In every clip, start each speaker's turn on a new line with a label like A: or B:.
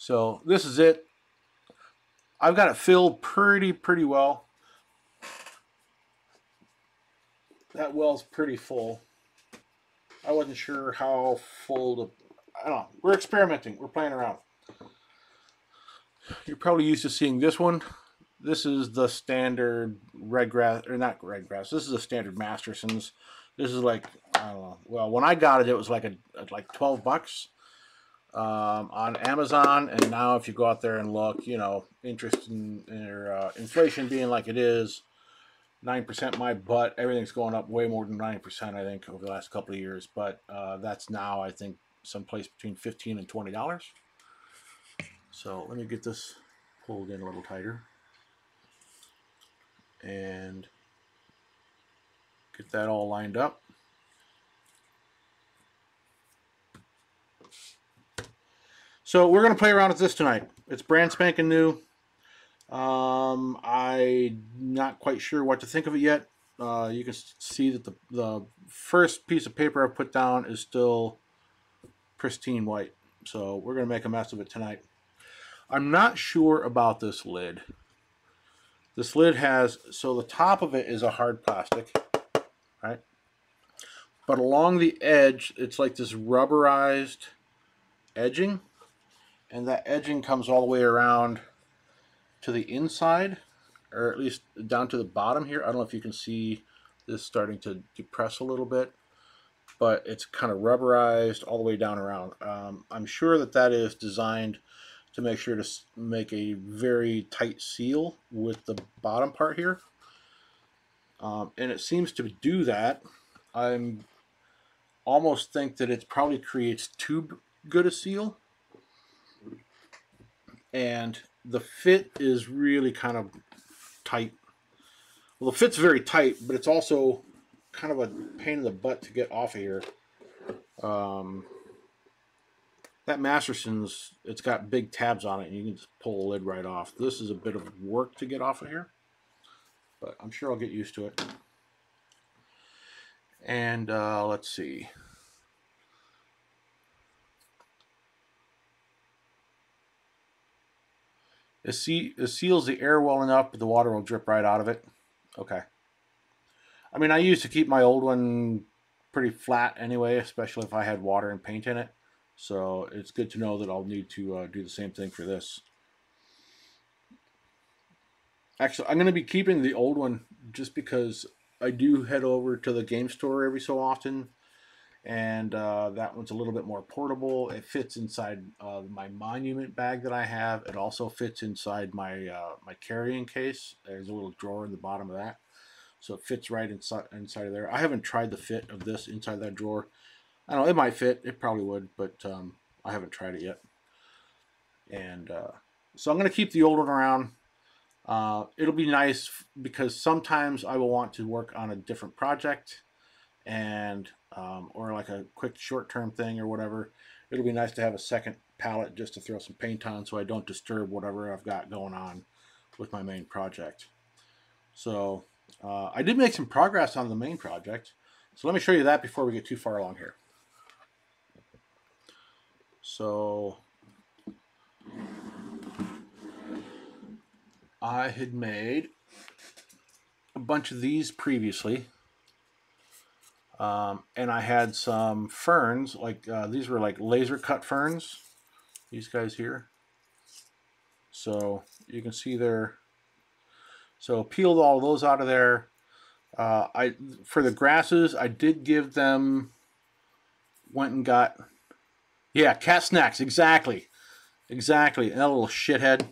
A: So this is it. I've got it filled pretty well. That well's pretty full. I wasn't sure how full to... I don't know. We're experimenting. We're playing around. You're probably used to seeing this one. This is the standard red grass, or not red grass. This is the standard Masterson's. This is like, I don't know. Well, when I got it, it was like like $12 on Amazon. And now, if you go out there and look, you know, interest in or inflation being like it is, 9% my butt. Everything's going up way more than 9%, I think, over the last couple of years. But that's now, I think, someplace between $15 and $20. So let me get this pulled in a little tighter. And get that all lined up. So we're going to play around with this tonight. It's brand spanking new. I'm not quite sure what to think of it yet. You can see that the first piece of paper I've put down is still pristine white. So we're going to make a mess of it tonight. I'm not sure about this lid. This lid has, so the top of it is a hard plastic, right? But along the edge, it's like this rubberized edging. And that edging comes all the way around to the inside, or at least down to the bottom here. I don't know if you can see this starting to depress a little bit, but it's kind of rubberized all the way down around. I'm sure that that is designed to make sure to make a very tight seal with the bottom part here. And it seems to do that. I almost think that it probably creates too good a seal. And the fit is really kind of tight. Well, the fit's very tight, but it's also kind of a pain in the butt to get off of here. That Masterson's, it's got big tabs on it, and you can just pull the lid right off. This is a bit of work to get off of here, but I'm sure I'll get used to it. And let's see. It seals the air well enough, but the water will drip right out of it. Okay. I mean, I used to keep my old one pretty flat anyway, especially if I had water and paint in it. So it's good to know that I'll need to do the same thing for this. Actually, I'm going to be keeping the old one just because I do head over to the game store every so often. And that one's a little bit more portable. It fits inside my monument bag that I have. It also fits inside my my carrying case. There's a little drawer in the bottom of that, so it fits right inside of there. I haven't tried the fit of this inside that drawer. I don't know, it might fit. It probably would, but I haven't tried it yet. And so I'm going to keep the old one around. It'll be nice because sometimes I will want to work on a different project, and or like a quick short-term thing or whatever. It'll be nice to have a second palette just to throw some paint on so I don't disturb whatever I've got going on with my main project. So I did make some progress on the main project. So let me show you that before we get too far along here. So I had made a bunch of these previously. And I had some ferns, like these were like laser cut ferns, these guys here. So you can see there. So peeled all those out of there. For the grasses, I did give them, went and got, yeah, cat snacks, exactly. Exactly, and that little shithead.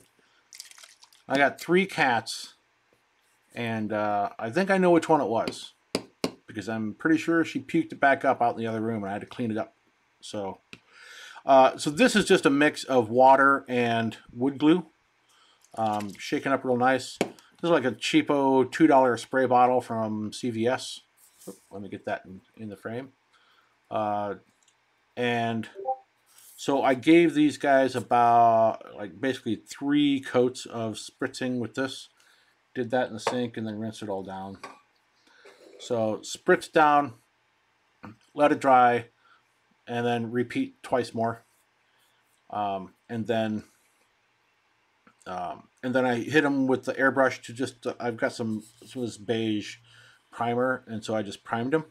A: I got 3 cats, and I think I know which one it was, because I'm pretty sure she puked it back up out in the other room and I had to clean it up. So so this is just a mix of water and wood glue, shaken up real nice. This is like a cheapo $2 spray bottle from CVS. Let me get that in the frame. And so I gave these guys about like basically 3 coats of spritzing with this. Did that in the sink and then rinse it all down. So spritz down, let it dry, and then repeat twice more. And then And then I hit them with the airbrush to just, I've got some of this beige primer, and so I just primed them.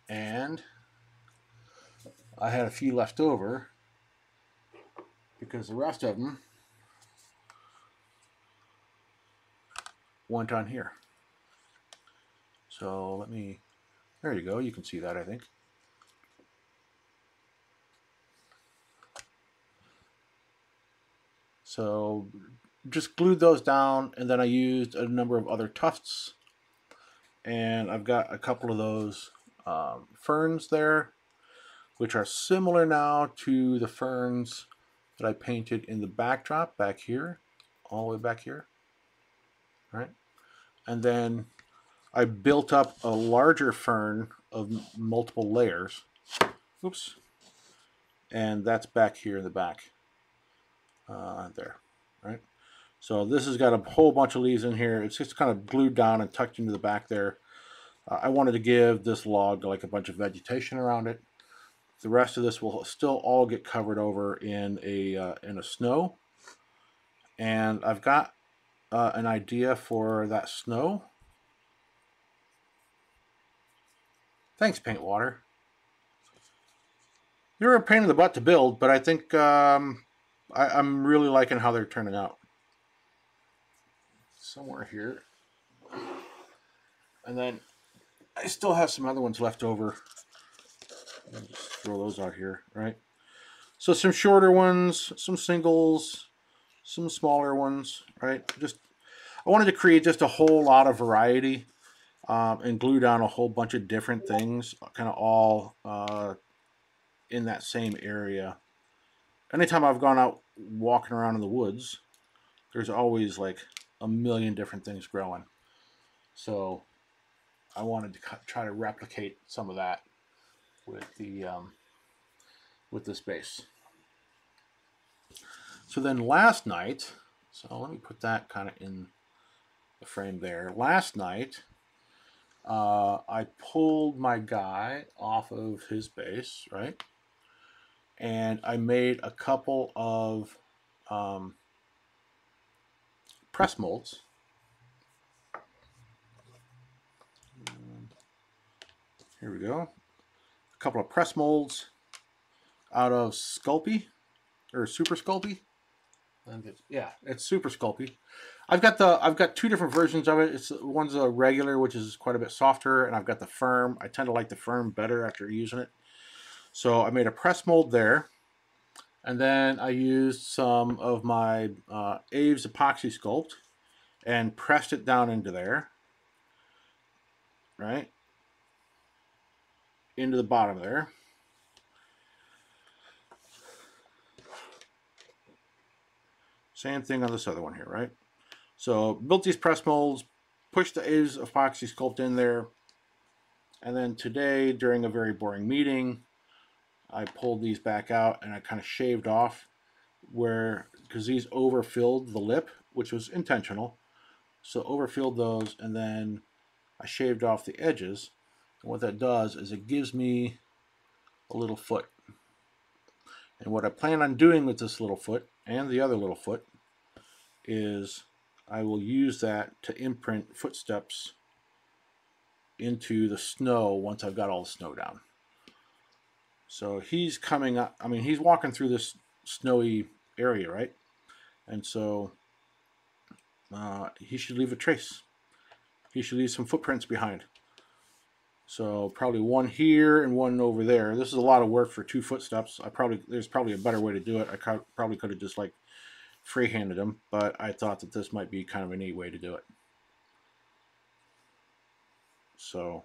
A: And I had a few left over because the rest of them went on here. So let me, there you go, you can see that, I think. So just glued those down, and then I used a number of other tufts, and I've got a couple of those ferns there, which are similar now to the ferns that I painted in the backdrop back here, all the way back here, right? And then I built up a larger fern of multiple layers. Oops. And that's back here in the back. There, right? So this has got a whole bunch of leaves in here. It's just kind of glued down and tucked into the back there. I wanted to give this log like a bunch of vegetation around it. The rest of this will still all get covered over in a snow. And I've got an idea for that snow. Thanks, Paint Water. You're a pain in the butt to build, but I think I'm really liking how they're turning out. Somewhere here. And then I still have some other ones left over. I'll just throw those out here, right? So some shorter ones, some singles, some smaller ones, right? I wanted to create just a whole lot of variety and glue down a whole bunch of different things, kind of all in that same area. Anytime I've gone out walking around in the woods, there's always like a million different things growing. So I wanted to try to replicate some of that with this base. So then last night, so let me put that kind of in the frame there. Last night, I pulled my guy off of his base, right? And I made a couple of press molds. Here we go. A couple of press molds out of Sculpey, or Super Sculpey. Yeah, it's Super Sculpey. I've got two different versions of it. One's a regular, which is quite a bit softer, and I've got the firm. I tend to like the firm better after using it. So I made a press mold there, and then I used some of my Aves epoxy sculpt and pressed it down into there, right, into the bottom there. Same thing on this other one here, right? So built these press molds, pushed the Aves epoxy sculpt in there, and then today during a very boring meeting, I pulled these back out and I kind of shaved off because these overfilled the lip, which was intentional. So overfilled those, and then I shaved off the edges. And what that does is it gives me a little foot. And what I plan on doing with this little foot and the other little foot is I will use that to imprint footsteps into the snow once I've got all the snow down. So he's coming up, I mean, he's walking through this snowy area, right? And so he should leave a trace. He should leave some footprints behind. So probably one here and one over there. This is a lot of work for 2 footsteps. There's probably a better way to do it. I probably could have just like freehanded them, but I thought that this might be kind of a neat way to do it. So,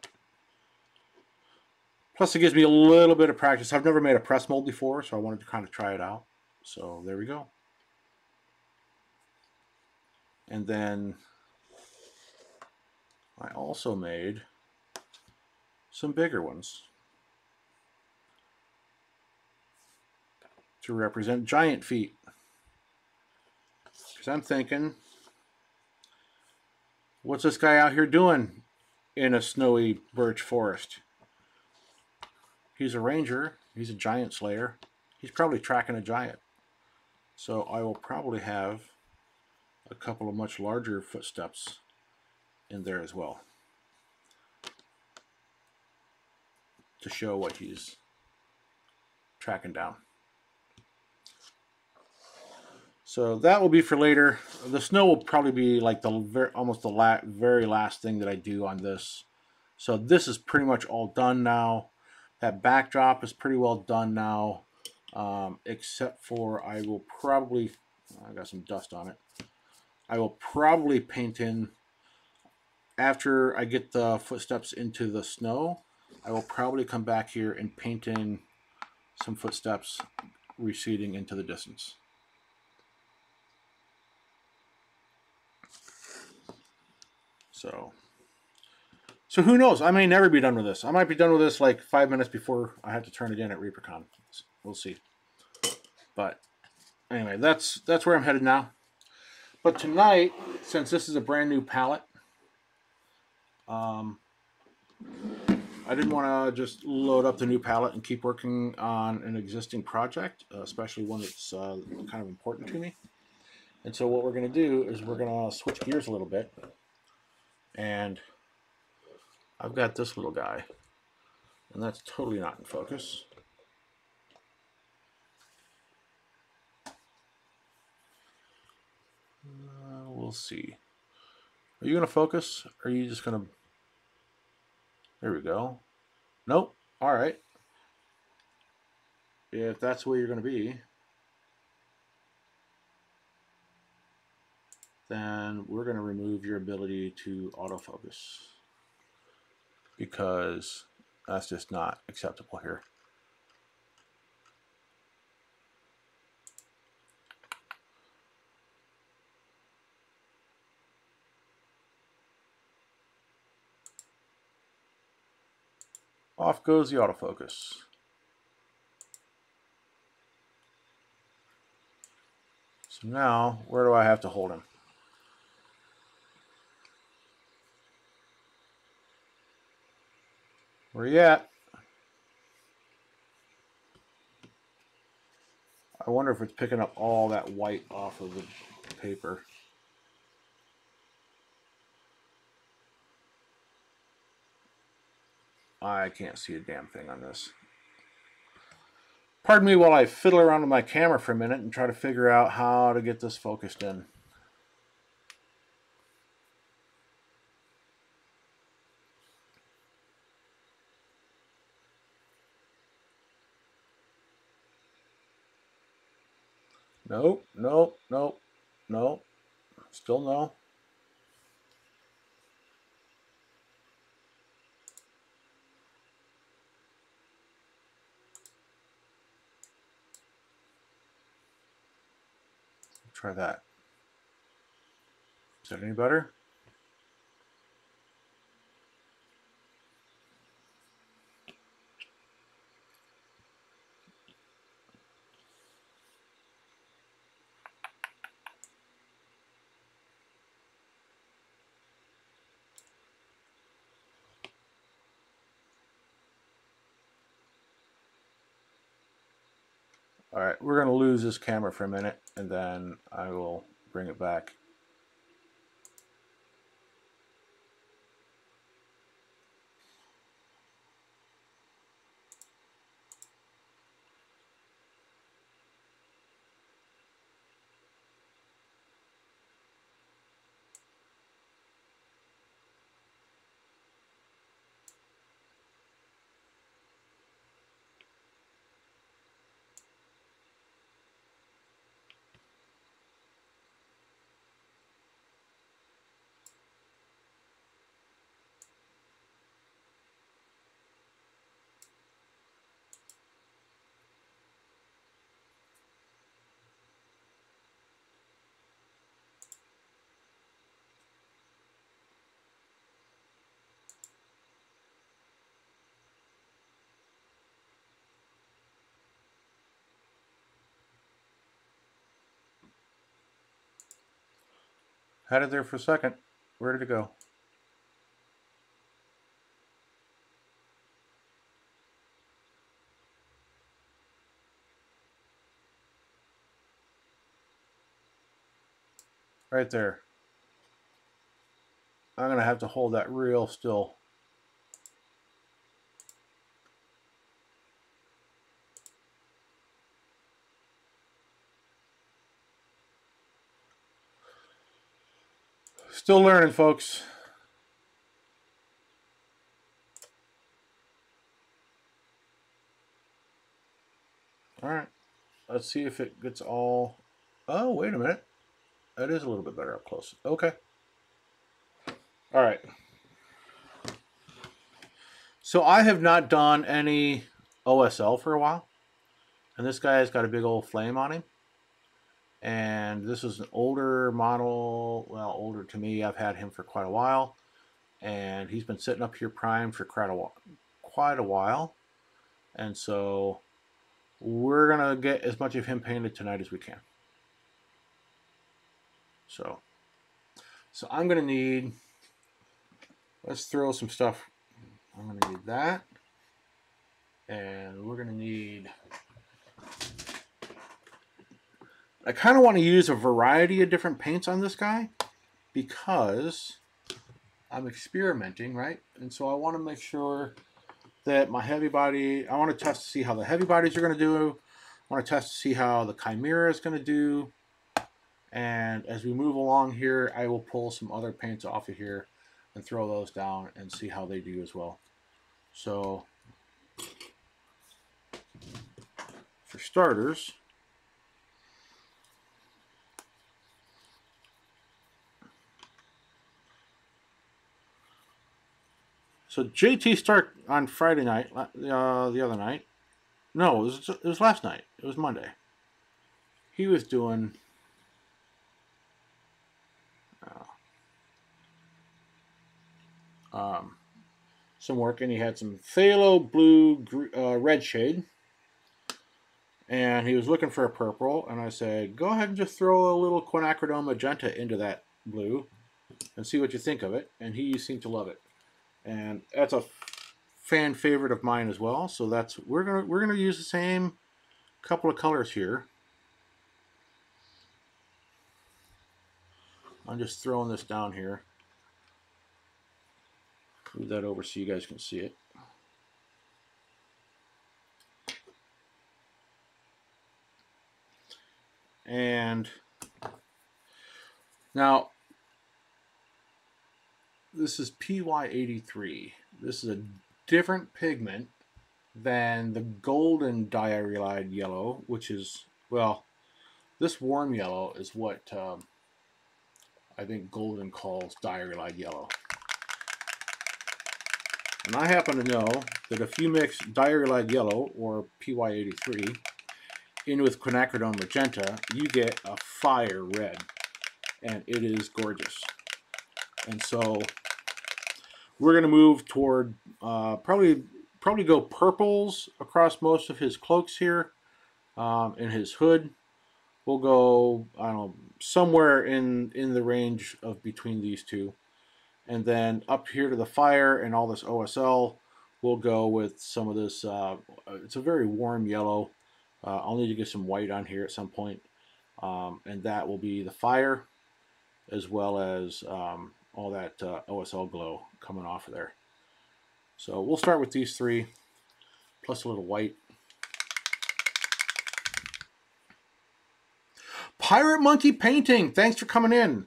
A: plus it gives me a little bit of practice. I've never made a press mold before, so I wanted to kind of try it out. So there we go. And then I also made some bigger ones to represent giant feet. Because I'm thinking, what's this guy out here doing in a snowy birch forest? He's a ranger. He's a giant slayer. He's probably tracking a giant. So I will probably have a couple of much larger footsteps in there as well to show what he's tracking down. So that will be for later. The snow will probably be like almost the very last thing that I do on this. So this is pretty much all done now. That backdrop is pretty well done now, except for I will probably, I got some dust on it. I will probably paint in, after I get the footsteps into the snow, I will probably come back here and paint in some footsteps receding into the distance. So who knows? I may never be done with this. I might be done with this like 5 minutes before I have to turn it in at ReaperCon. We'll see. But anyway, that's where I'm headed now. But tonight, since this is a brand new palette, I didn't want to just load up the new palette and keep working on an existing project, especially one that's kind of important to me. And so what we're going to do is we're going to switch gears a little bit. And I've got this little guy, and that's totally not in focus. We'll see. Are you going to focus? Or are you just going to... There we go. Nope. All right. If that's where you're going to be, then we're going to remove your ability to autofocus, because that's just not acceptable here. Off goes the autofocus. So now, where do I have to hold him? Where you at? I wonder if it's picking up all that white off of the paper. I can't see a damn thing on this. Pardon me while I fiddle around with my camera for a minute and try to figure out how to get this focused in. Nope, nope, nope, nope. Still no. Try that. Is that any better? All right, we're going to lose this camera for a minute, and then I will bring it back. Had it there for a second. Where did it go? Right there. I'm going to have to hold that real still. Still learning, folks. All right. Let's see if it gets all... Oh, wait a minute. That is a little bit better up close. Okay. All right. So I have not done any OSL for a while. And this guy has got a big old flame on him. And this is an older model. Well, older to me. I've had him for quite a while. And he's been sitting up here primed for quite a while. And so we're going to get as much of him painted tonight as we can. So I'm going to need... Let's throw some stuff. I'm going to need that. And we're going to need... I kind of want to use a variety of different paints on this guy because I'm experimenting, right? And so I want to make sure that my heavy body... I want to test to see how the heavy bodies are going to do. I want to test to see how the Chimera is going to do. And as we move along here, I will pull some other paints off of here and throw those down and see how they do as well. So, for starters, so JT start on Friday night, the other night. No, it was last night. It was Monday. He was doing some work, and he had some phthalo blue red shade, and he was looking for a purple, and I said, go ahead and just throw a little quinacridone magenta into that blue and see what you think of it. And he seemed to love it, and that's a fan favorite of mine as well. So that's we're gonna use the same couple of colors here. I'm just throwing this down here. Move that over so you guys can see it. And now this is PY83. This is a different pigment than the golden diarylide yellow, which is, well, this warm yellow is what I think Golden calls diarylide yellow. And I happen to know that if you mix diarylide yellow, or PY83, in with quinacridone magenta, you get a fire red. And it is gorgeous. And so we're going to move toward probably go purples across most of his cloaks here. In his hood, we'll go, I don't know, somewhere in the range of between these two. And then up here to the fire and all this OSL, we'll go with some of this. It's a very warm yellow. I'll need to get some white on here at some point. And that will be the fire, as well as all that OSL glow coming off of there. So we'll start with these three, plus a little white. Pirate Monkey Painting, thanks for coming in.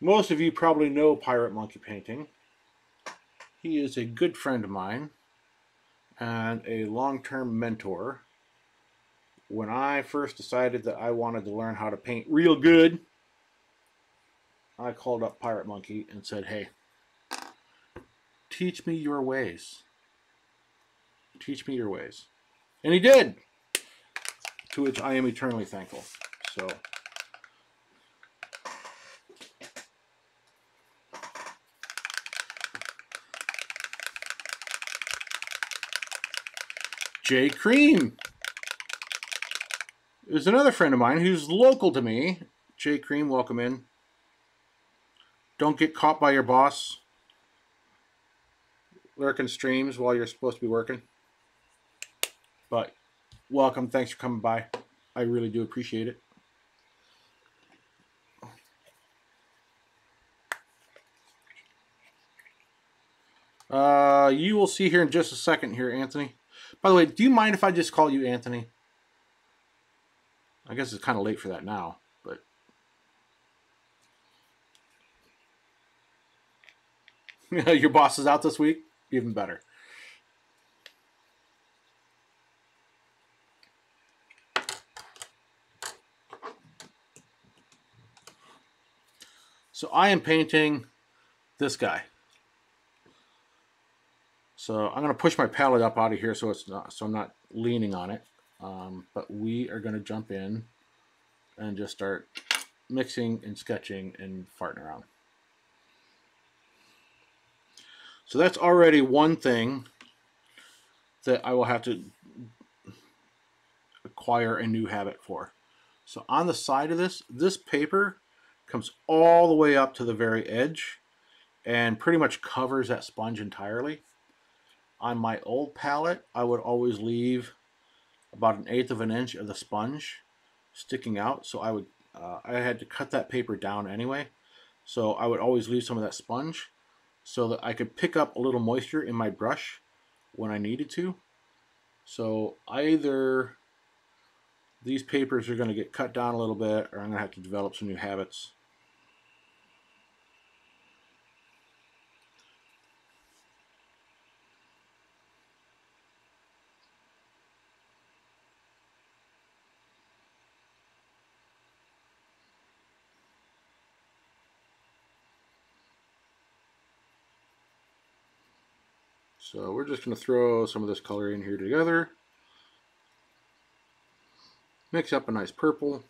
A: Most of you probably know Pirate Monkey Painting. He is a good friend of mine and a long-term mentor. When I first decided that I wanted to learn how to paint real good, I called up Pirate Monkey and said, hey, teach me your ways. Teach me your ways. And he did, to which I am eternally thankful. So Jay Cream is another friend of mine who's local to me. Jay Cream, welcome in. Don't get caught by your boss lurking streams while you're supposed to be working. But Welcome. Thanks for coming by. I really do appreciate it. You will see here in just a second here, Anthony. By the way, do you mind if I just call you Anthony? I guess it's kind of late for that now, but your boss is out this week? Even better. So I am painting this guy. So I'm going to push my palette up out of here so I'm not leaning on it. But we are going to jump in and just start mixing and sketching and farting around. So that's already one thing that I will have to acquire a new habit for. So on the side of this paper comes all the way up to the very edge and pretty much covers that sponge entirely. On my old palette, I would always leave about 1/8 of an inch of the sponge sticking out. So I had to cut that paper down anyway. So I would always leave some of that sponge so that I could pick up a little moisture in my brush when I needed to. So either these papers are going to get cut down a little bit, or I'm going to have to develop some new habits. So we're just going to throw some of this color in here together. Mix up a nice purple,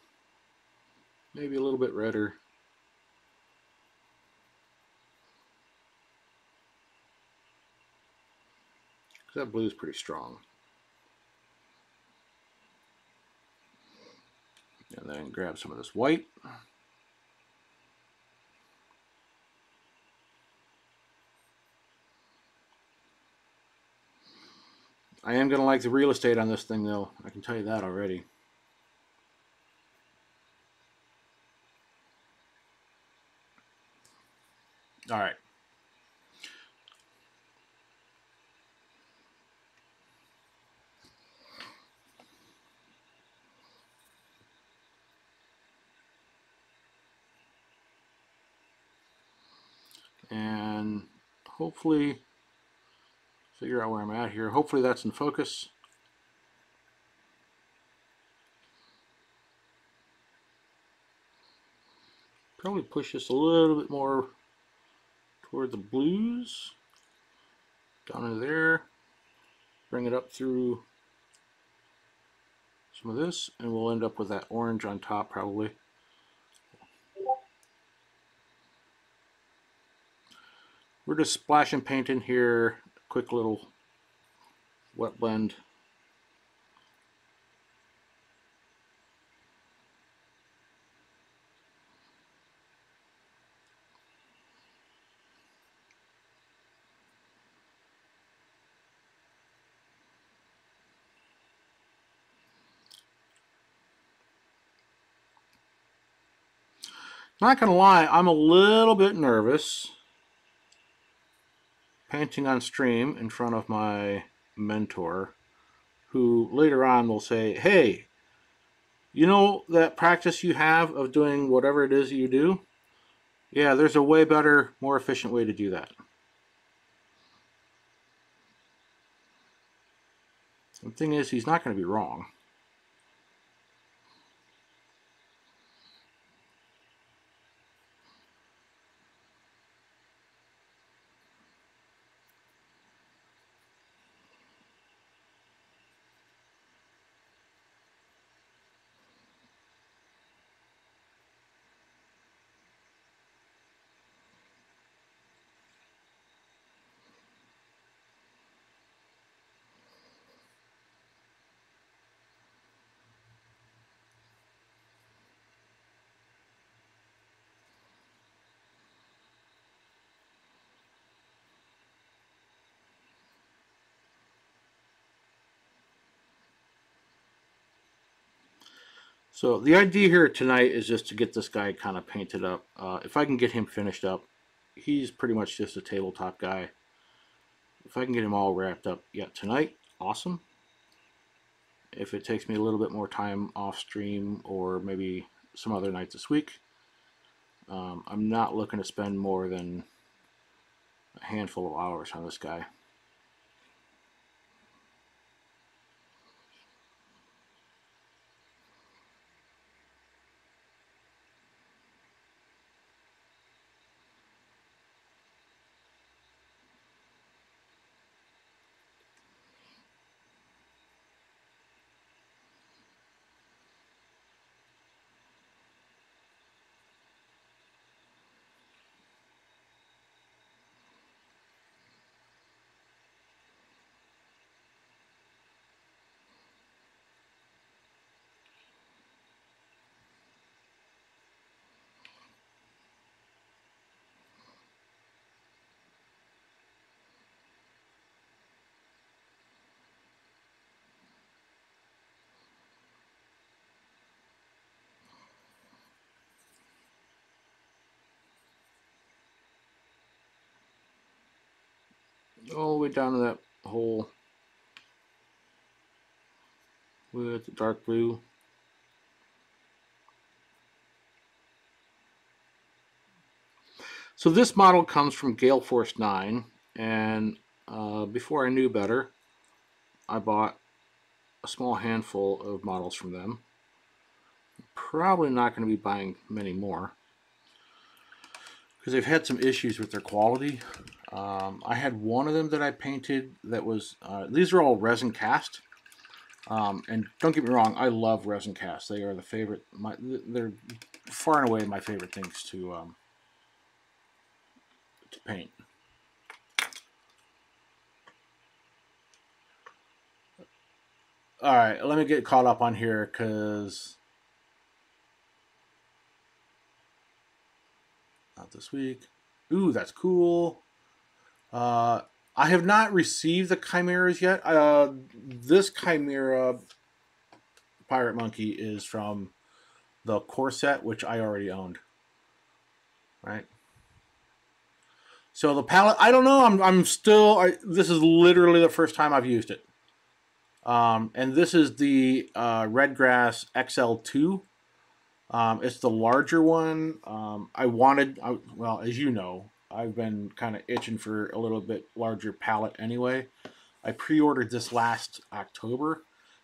A: maybe a little bit redder. That blue is pretty strong. And then grab some of this white. I am going to like the real estate on this thing though, I can tell you that already. All right. And hopefully figure out where I'm at here. Hopefully that's in focus. Probably push this a little bit more toward the blues. Down into there. Bring it up through some of this, and we'll end up with that orange on top probably. We're just splashing paint in here, quick little wet blend. Not gonna lie, I'm a little bit nervous painting on stream in front of my mentor, who later on will say, hey, you know that practice you have of doing whatever it is that you do? Yeah, there's a way better, more efficient way to do that. The thing is, he's not going to be wrong. So the idea here tonight is just to get this guy kind of painted up. If I can get him finished up, he's pretty much just a tabletop guy. If I can get him all wrapped up yet tonight, awesome. If it takes me a little bit more time off stream or maybe some other night this week, I'm not looking to spend more than a handful of hours on this guy. All the way down to that hole with the dark blue. So this model comes from Gale Force 9, and before I knew better, I bought a small handful of models from them. Probably not going to be buying many more because they've had some issues with their quality. I had one of them that I painted that was, these are all resin cast. And don't get me wrong, I love resin cast. They are the favorite, they're far and away my favorite things to paint. All right, let me get caught up on here because not this week. Ooh, that's cool. I have not received the chimeras yet. This chimera pirate monkey is from the core set, which I already owned. Right. So the palette, I don't know. I'm still. This is literally the first time I've used it. And this is the Redgrass XL2. It's the larger one. Well, as you know, I've been kind of itching for a little bit larger palette anyway. I pre-ordered this last October,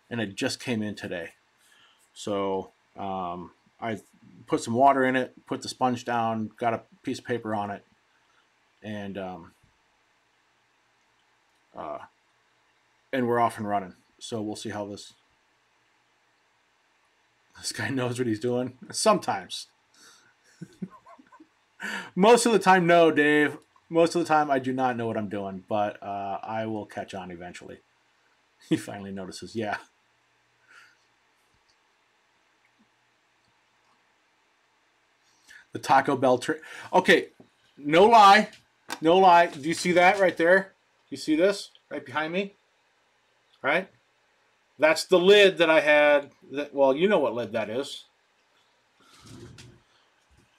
A: and it just came in today. So I put some water in it, put the sponge down, got a piece of paper on it, and we're off and running. So we'll see how this guy knows what he's doing. Sometimes. Most of the time, no, Dave. Most of the time, I do not know what I'm doing, but I will catch on eventually. He finally notices, yeah. The Taco Bell trick. Okay, no lie. No lie. Do you see that right there? Do you see this right behind me? Right? That's the lid that I had. Well, you know what lid that is.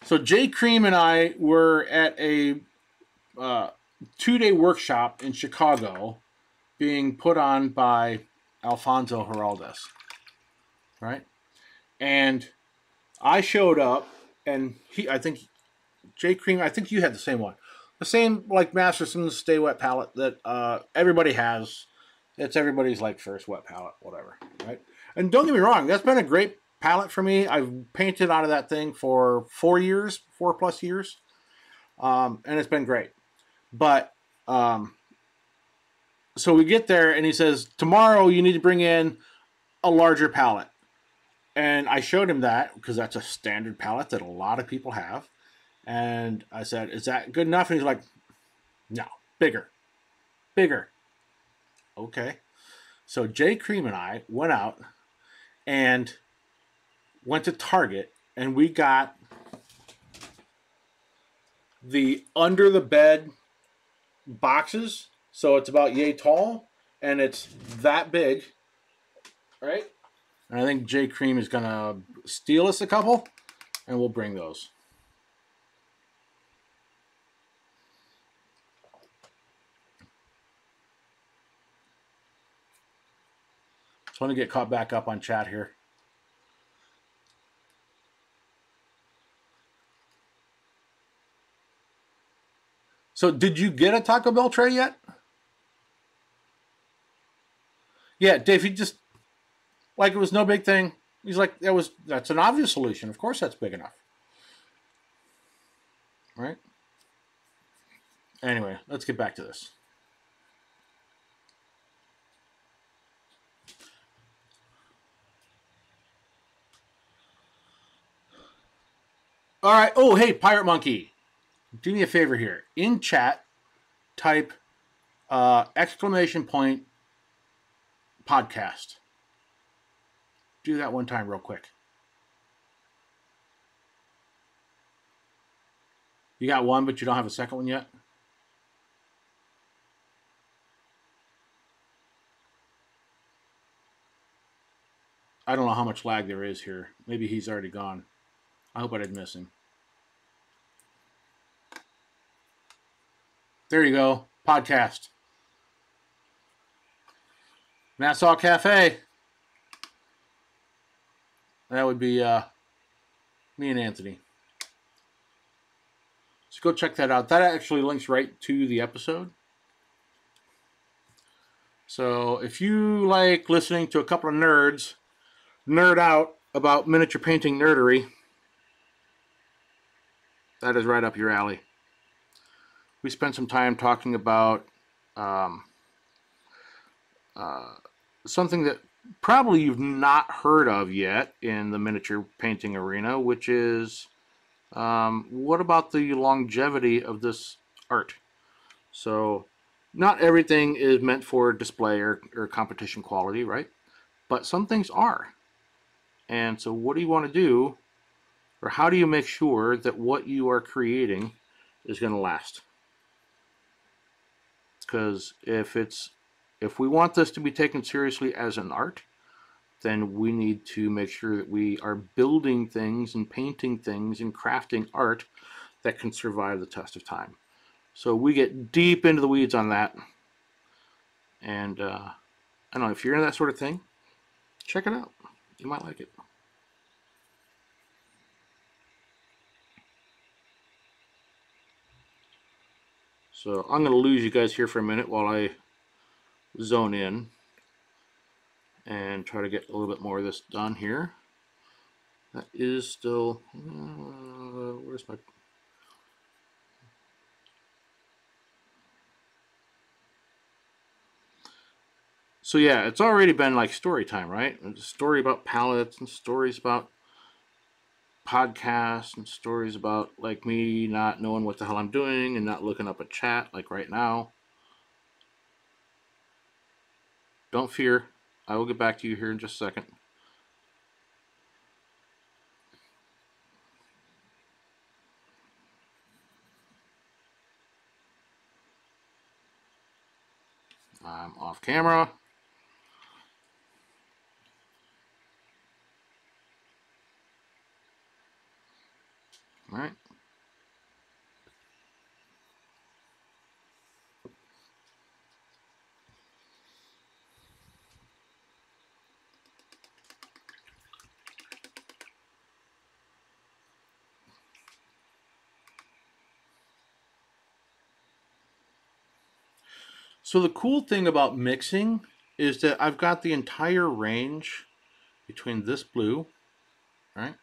A: So Jay Cream and I were at a 2-day workshop in Chicago being put on by Alfonso Heraldez. Right? And I showed up, and Jay Cream, I think you had the same one. The same, like, Masterson's Stay Wet palette that everybody has. It's everybody's, like, first wet palette, whatever, right? And don't get me wrong, that's been a great palette for me. I've painted out of that thing for 4 plus years, and it's been great. But, so we get there, and he says, tomorrow you need to bring in a larger palette. And I showed him that, because that's a standard palette that a lot of people have. And I said, is that good enough? And he's like, no, bigger. Bigger. Okay. So Jay Cream and I went out and went to Target, and we got the under the bed boxes. So it's about yay tall, and it's that big, right? And I think J Cream is going to steal us a couple, and we'll bring those. Just want to get caught back up on chat here. So did you get a Taco Bell tray yet? Yeah, Dave, he just, like it was no big thing. He's like, that's an obvious solution. Of course that's big enough. Right? Anyway, let's get back to this. All right. Oh, hey, Pirate Monkey. Do me a favor here. In chat, type exclamation point podcast. Do that one time real quick. You got one, but you don't have a second one yet? I don't know how much lag there is here. Maybe he's already gone. I hope I didn't miss him. There you go. Podcast. Nassau Cafe. That would be me and Anthony. So go check that out. That actually links right to the episode. So if you like listening to a couple of nerds nerd out about miniature painting nerdery, that is right up your alley. We spent some time talking about something that probably you've not heard of yet in the miniature painting arena, which is what about the longevity of this art? So not everything is meant for display or competition quality, right? But some things are. And so what do you want to do, or how do you make sure that what you are creating is going to last? Because if we want this to be taken seriously as an art, then we need to make sure that we are building things and painting things and crafting art that can survive the test of time. So we get deep into the weeds on that. And I don't know, if you're into that sort of thing, check it out. You might like it. So I'm going to lose you guys here for a minute while I zone in and try to get a little bit more of this done here. That is still, where's my... So yeah, it's already been like story time, right? It's a story about palettes and stories about podcasts and stories about like me not knowing what the hell I'm doing and not looking up a chat like right now. Don't fear, I will get back to you here in just a second. I'm off camera. All right. So the cool thing about mixing is that I've got the entire range between this blue, right?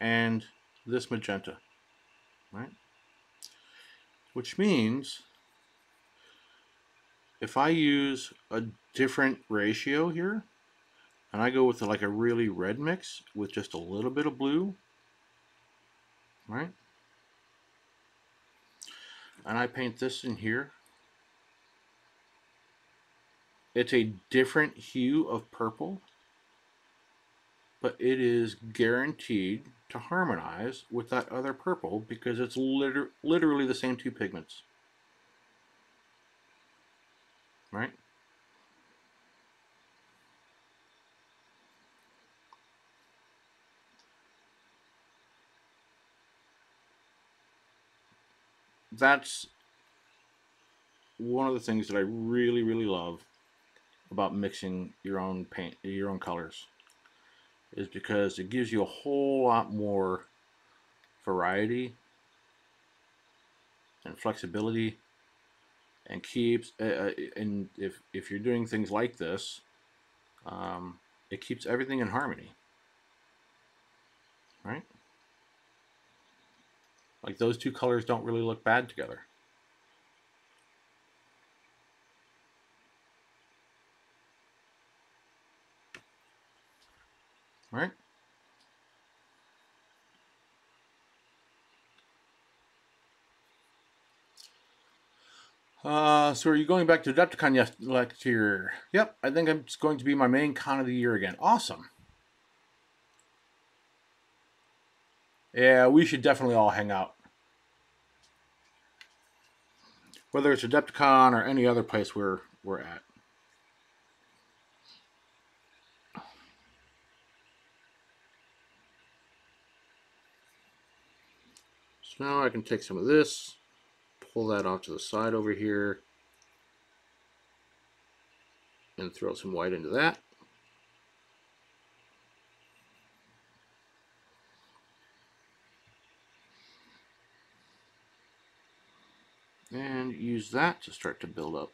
A: And this magenta, right? Which means if I use a different ratio here, and I go with like a really red mix with just a little bit of blue, right? And I paint this in here, it's a different hue of purple, but it is guaranteed to harmonize with that other purple because it's literally the same two pigments. right? That's one of the things that I really, really love about mixing your own paint, your own colors, is because it gives you a whole lot more variety and flexibility, and keeps and if you're doing things like this, um, it keeps everything in harmony, right? Like those two colors don't really look bad together. Right? So are you going back to Adepticon next year? Yep, I think it's going to be my main con of the year again. Awesome. Yeah, we should definitely all hang out. Whether it's Adepticon or any other place we're at. So now I can take some of this, pull that off to the side over here, and throw some white into that. And use that to start to build up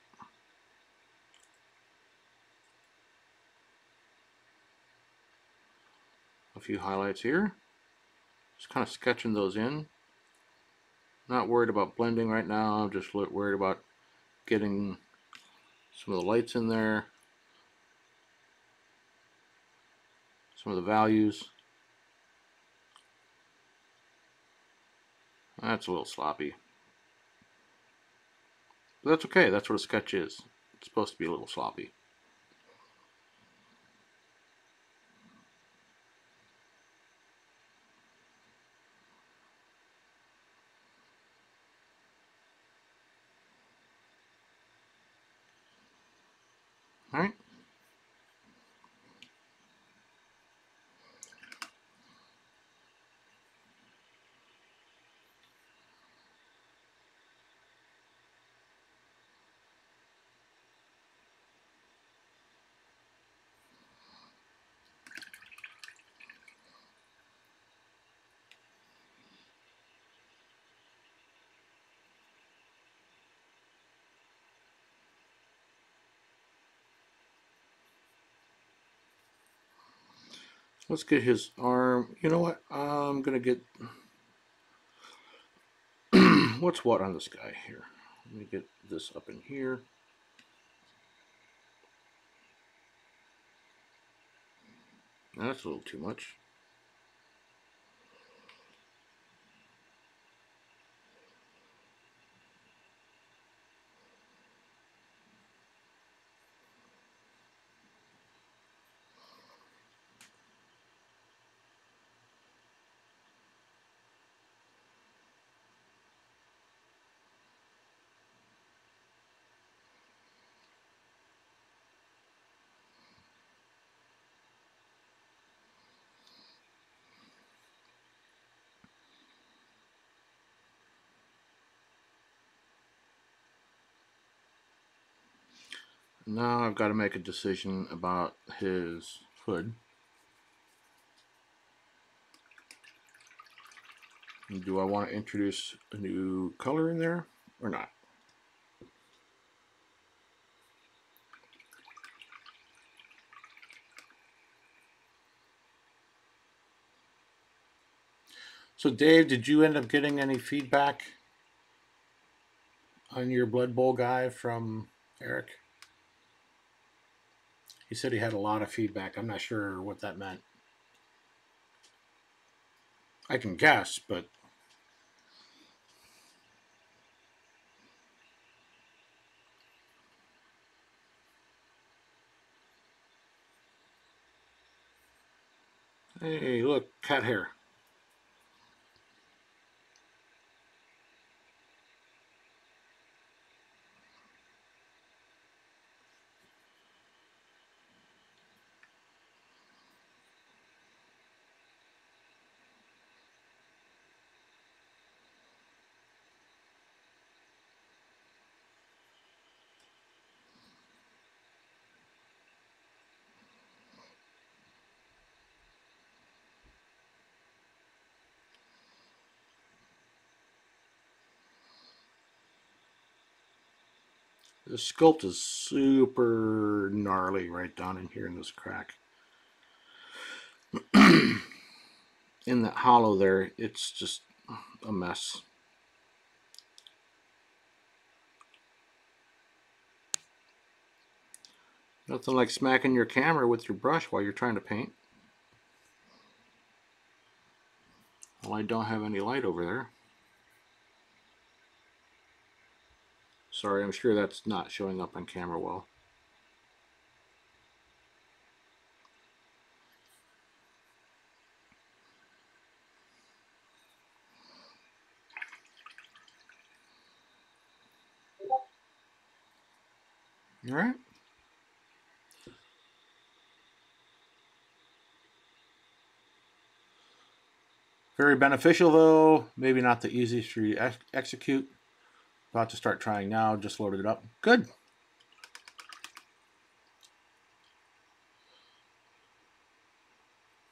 A: a few highlights here. Just kind of sketching those in. Not worried about blending right now, I'm just worried about getting some of the lights in there, some of the values. That's a little sloppy. But that's okay, that's what a sketch is. It's supposed to be a little sloppy. Alright. Let's get his arm. You know what? I'm gonna get what's what on this guy here. Let me get this up in here. That's a little too much. Now I've got to make a decision about his hood. Do I want to introduce a new color in there or not? So Dave, did you end up getting any feedback on your Blood Bowl guy from Eric? He said he had a lot of feedback. I'm not sure what that meant. I can guess, but hey, look, cat hair. The sculpt is super gnarly right down in here in this crack. In that hollow there, it's just a mess. Nothing like smacking your camera with your brush while you're trying to paint. Well, I don't have any light over there. Sorry, I'm sure that's not showing up on camera well. All right. Very beneficial though. Maybe not the easiest for you to execute. About to start trying now. Just loaded it up. Good.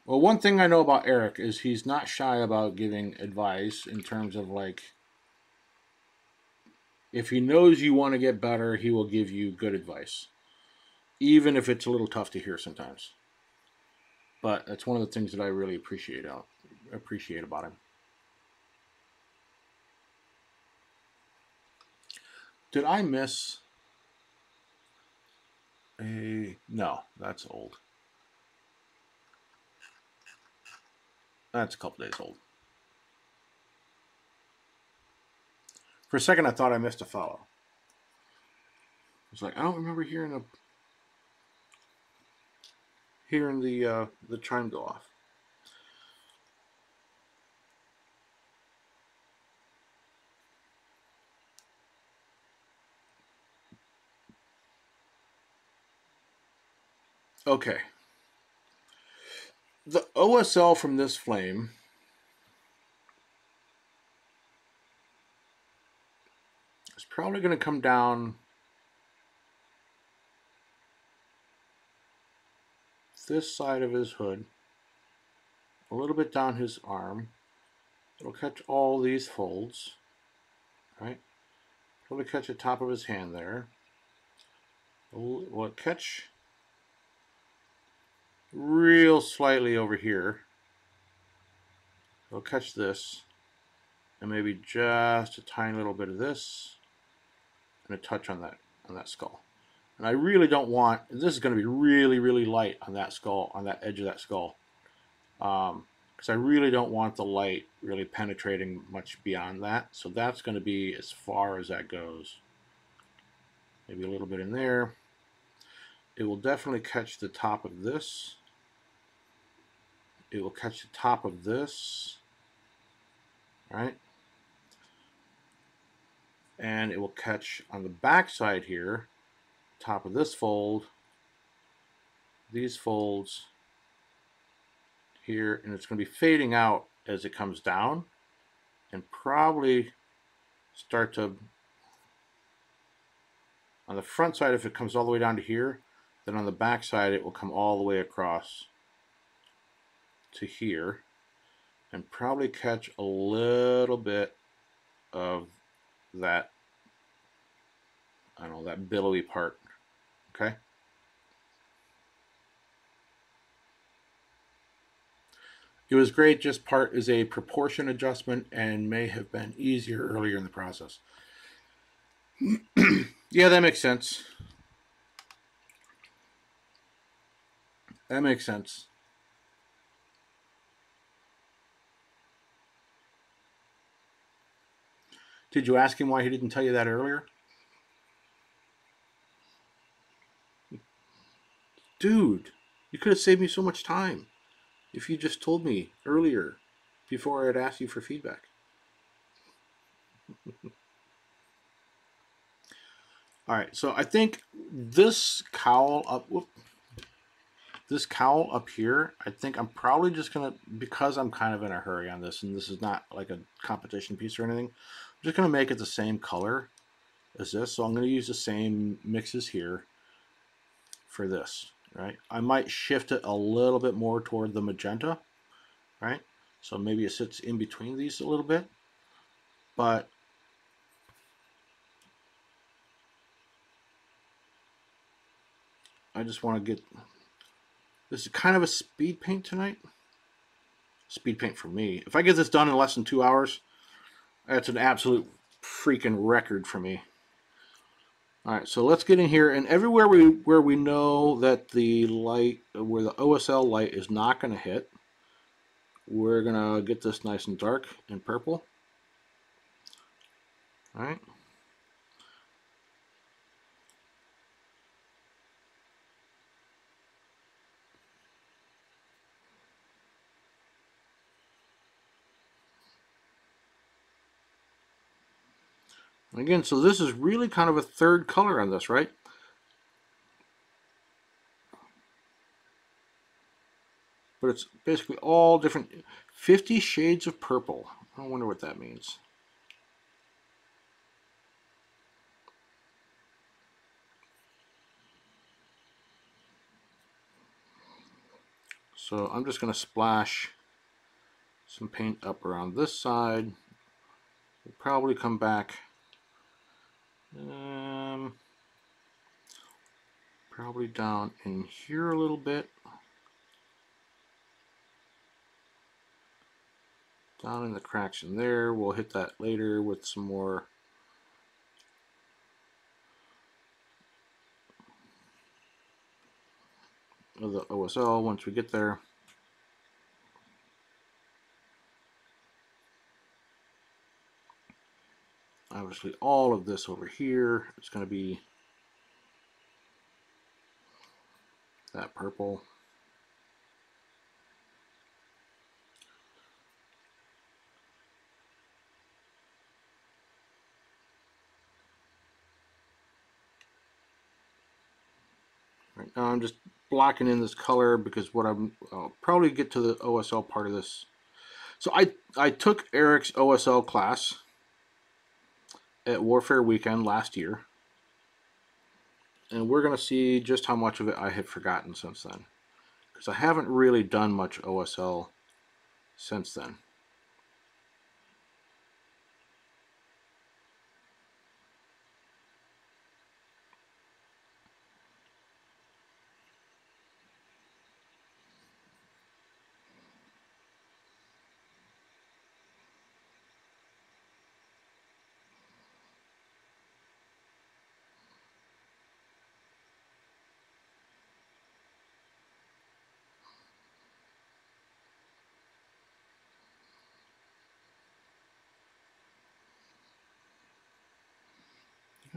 A: Well, one thing I know about Eric is he's not shy about giving advice in terms of like, if he knows you want to get better, he will give you good advice, even if it's a little tough to hear sometimes. But that's one of the things that I really appreciate about him. Did I miss a... No, that's old. That's a couple days old. For a second, I thought I missed a follow. It's like, I don't remember hearing the chime go off. Okay. The OSL from this flame is probably going to come down this side of his hood, a little bit down his arm. It'll catch all these folds, right? Probably catch the top of his hand there. Will catch real slightly over here. It'll catch this, and maybe just a tiny little bit of this, and a touch on that skull. And I really don't want, this is going to be really, really light on that skull, on that edge of that skull. Because I really don't want the light really penetrating much beyond that. So that's going to be as far as that goes. Maybe a little bit in there. It will definitely catch the top of this. It will catch the top of this. Right? And it will catch on the back side here, top of this fold, these folds here, and it's going to be fading out as it comes down, and probably start to, on the front side, if it comes all the way down to here, then on the back side it will come all the way across to here, and probably catch a little bit of that, I don't know, that billowy part. Okay. It was great, just part is a proportion adjustment and may have been easier earlier in the process. Yeah, that makes sense. That makes sense. Did you ask him why he didn't tell you that earlier? Dude, you could have saved me so much time if you just told me earlier before I had asked you for feedback. All right, so I think this cowl up, here, I think I'm probably just gonna, because I'm kind of in a hurry on this, and this is not like a competition piece or anything, I'm just gonna make it the same color as this. So I'm gonna use the same mixes here for this, right? I might shift it a little bit more toward the magenta, right? So maybe it sits in between these a little bit, but I just want to get, this is kind of a speed paint tonight. Speed paint for me. If I get this done in less than 2 hours, that's an absolute freaking record for me. All right, so let's get in here, and everywhere where we know that the light, where the OSL light is not going to hit, we're going to get this nice and dark and purple. All right. And again, so this is really kind of a third color on this, right? But it's basically all different, 50 shades of purple. I wonder what that means. So I'm just going to splash some paint up around this side. We'll probably come back probably down in here a little bit. Down in the cracks in there. We'll hit that later with some more of the OSL once we get there. Obviously all of this over here is going to be that purple. Right now I'm just blocking in this color because what I'll probably get to the OSL part of this. So I took Eric's OSL class at Warfare Weekend last year, and we're going to see just how much of it I have forgotten since then, because I haven't really done much OSL since then.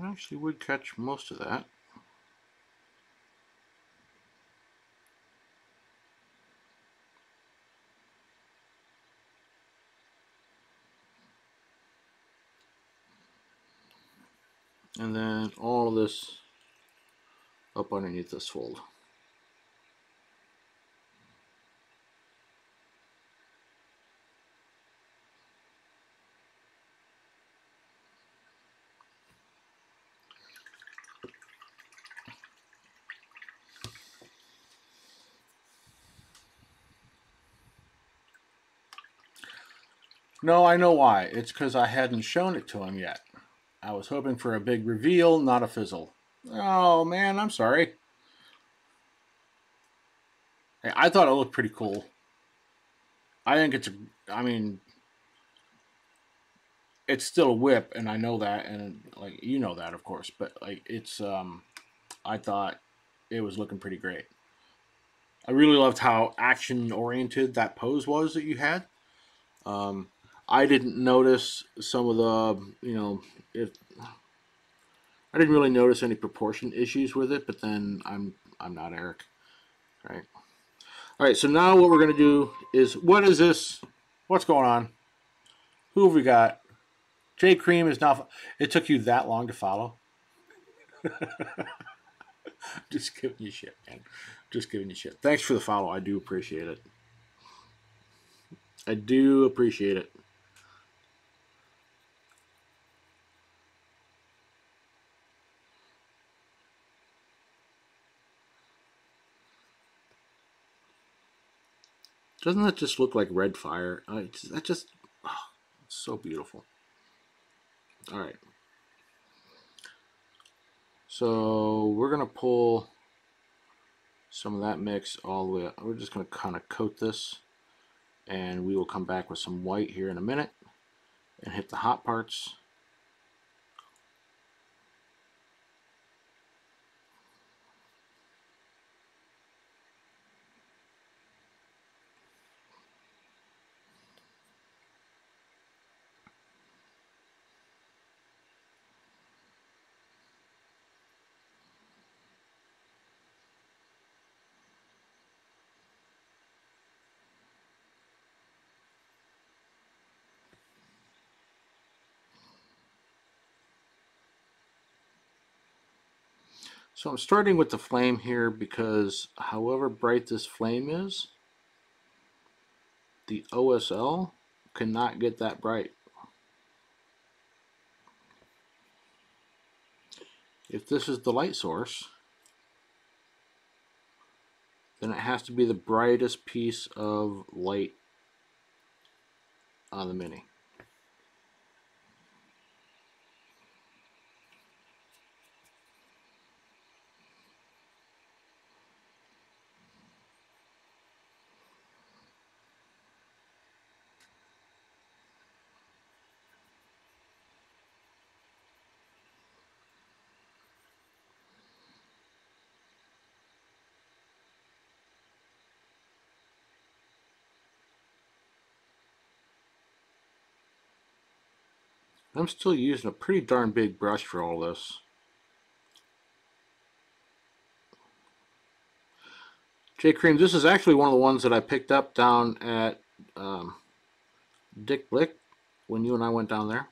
A: I actually would catch most of that. And then all of this up underneath this fold. No, I know why. It's because I hadn't shown it to him yet. I was hoping for a big reveal, not a fizzle. Oh man, I'm sorry. Hey, I thought it looked pretty cool. I think it's I mean, it's still a whip, and I know that, and like you know that, of course. But like it's, I thought it was looking pretty great. I really loved how action oriented that pose was that you had. Um, I didn't notice some of the, if I didn't really notice any proportion issues with it, but then I'm not Eric, right? All right, so now what we're gonna do is, what is this? What's going on? Who have we got? J Cream is now. It took you that long to follow? Just giving you shit, man. Just giving you shit. Thanks for the follow. I do appreciate it. I do appreciate it. Doesn't that just look like red fire? That just, oh, it's so beautiful. All right. So we're going to pull some of that mix all the way up. We're just going to kind of coat this, and we will come back with some white here in a minute and hit the hot parts. So I'm starting with the flame here because however bright this flame is, the OSL cannot get that bright. If this is the light source, then it has to be the brightest piece of light on the Mini. I'm still using a pretty darn big brush for all this. J. Cream, this is actually one of the ones that I picked up down at Dick Blick when you and I went down there.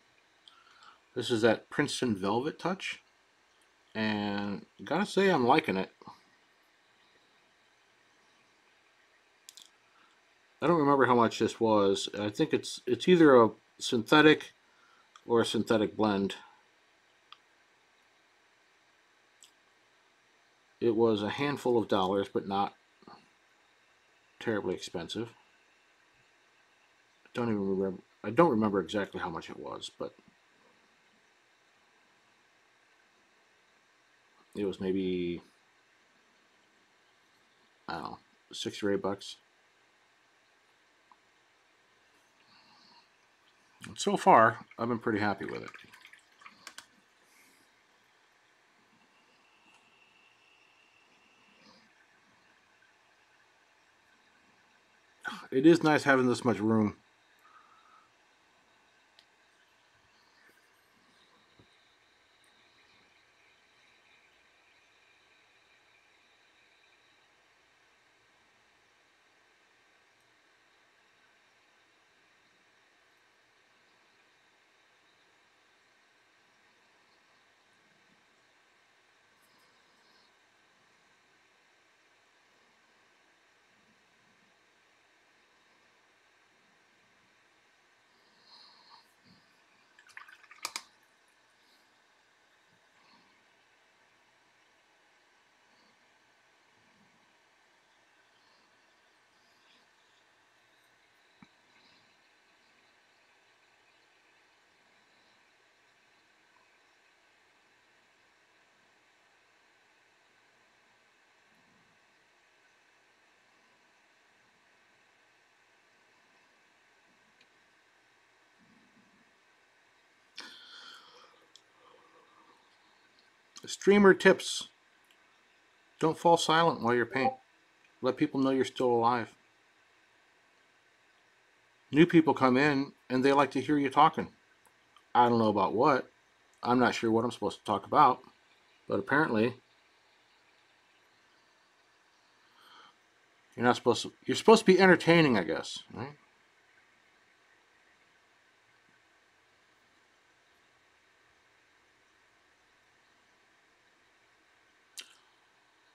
A: This is that Princeton Velvet Touch, and gotta say I'm liking it. I don't remember how much this was. I think it's either a synthetic or a synthetic blend. It was a handful of dollars, but not terribly expensive. I don't remember exactly how much it was, but it was maybe, I don't know, $6 or $8. And so far, I've been pretty happy with it. It is nice having this much room. Streamer tips. Don't fall silent while you paint. Let people know you're still alive. New people come in and they like to hear you talking. I don't know about what. I'm not sure what I'm supposed to talk about, but apparently you're supposed to be entertaining, I guess, right?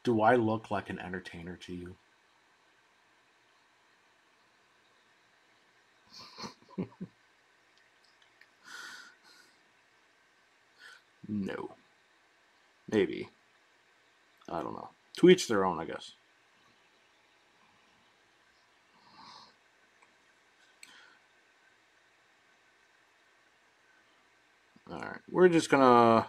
A: Do I look like an entertainer to you? No. Maybe. I don't know. To each their own, I guess. Alright, we're just gonna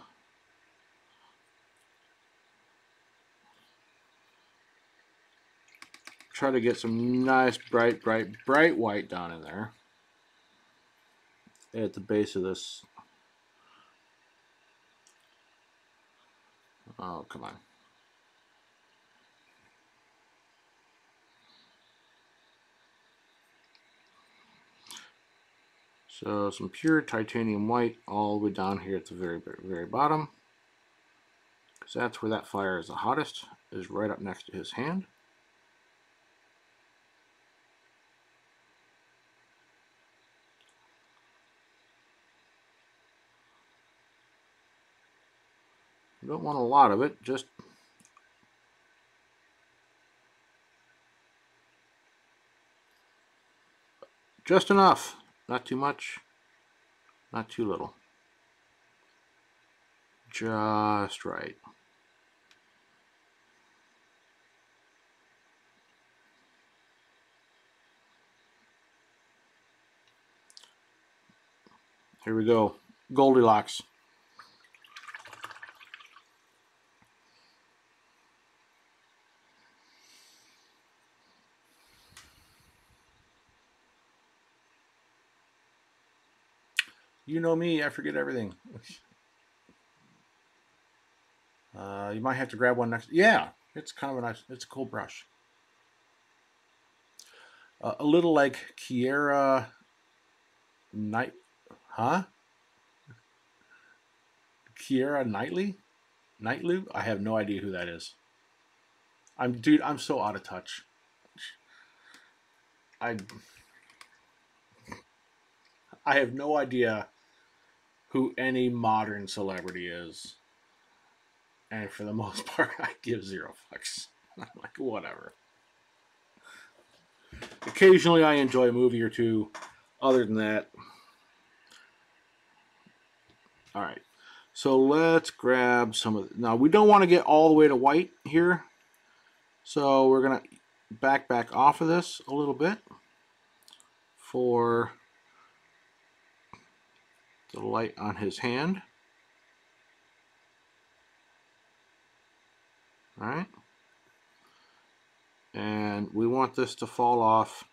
A: try to get some nice bright white down in there at the base of this. Oh, come on. So some pure titanium white all the way down here at the very bottom, because that's where that fire is the hottest, is right up next to his hand. You don't want a lot of it, just enough. Not too much, not too little. Just right. Here we go. Goldilocks. You know me, I forget everything. You might have to grab one next. Yeah, it's kind of a nice, it's a cool brush. A little like Kiera Night, huh? Kiera Nightlu? I have no idea who that is. Dude, I'm so out of touch. I have no idea who any modern celebrity is. And for the most part, I give 0 fucks. I'm like, whatever. Occasionally, I enjoy a movie or two. Other than that, all right. So let's grab some of. Now we don't want to get all the way to white here, so we're gonna back off of this a little bit for the light on his hand. All right. And we want this to fall off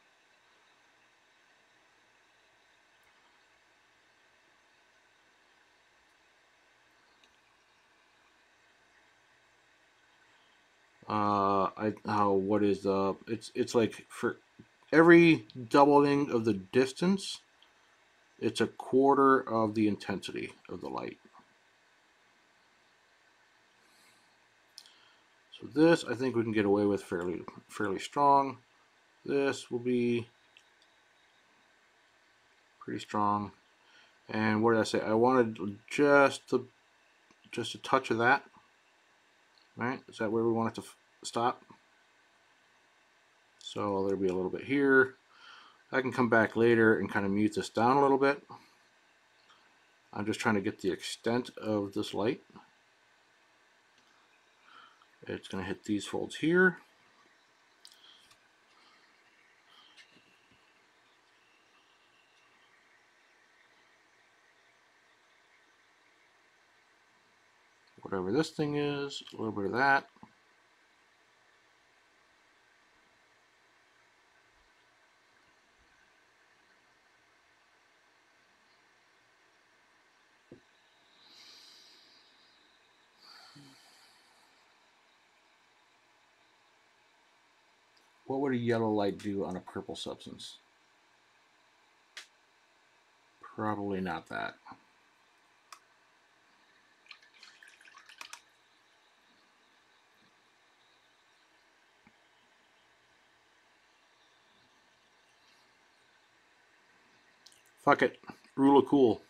A: what is the it's like for every doubling of the distance, it's a quarter of the intensity of the light. So this I think we can get away with fairly strong. This will be pretty strong. And what did I say? I wanted just a touch of that. Right? Is that where we want it to stop? So there'll be a little bit here. I can come back later and kind of mute this down a little bit. I'm just trying to get the extent of this light. It's going to hit these folds here. Whatever this thing is, a little bit of that. What would a yellow light do on a purple substance? Probably not that. Fuck it. Rule of cool.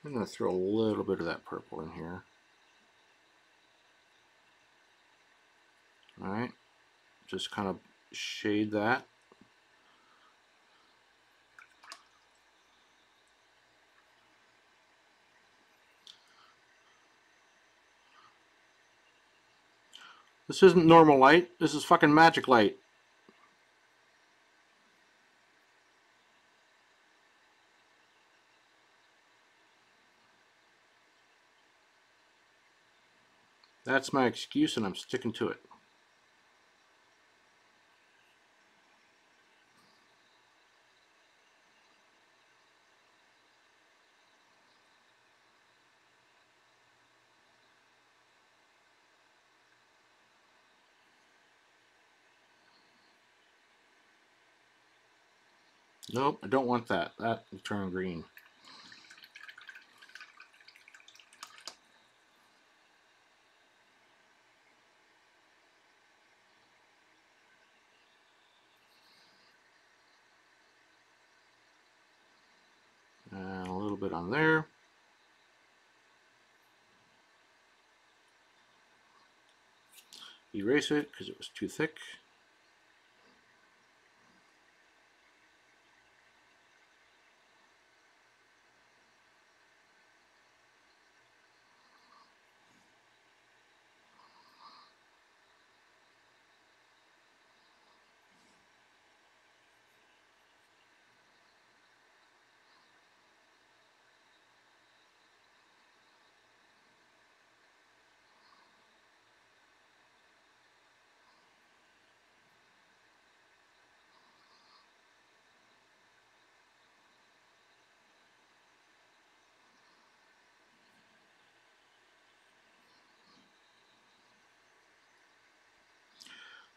A: I'm going to throw a little bit of that purple in here. All right. Just kind of shade that. This isn't normal light. This is fucking magic light. That's my excuse, and I'm sticking to it. Nope, I don't want that. That will turn green. And a little bit on there. Erase it because it was too thick.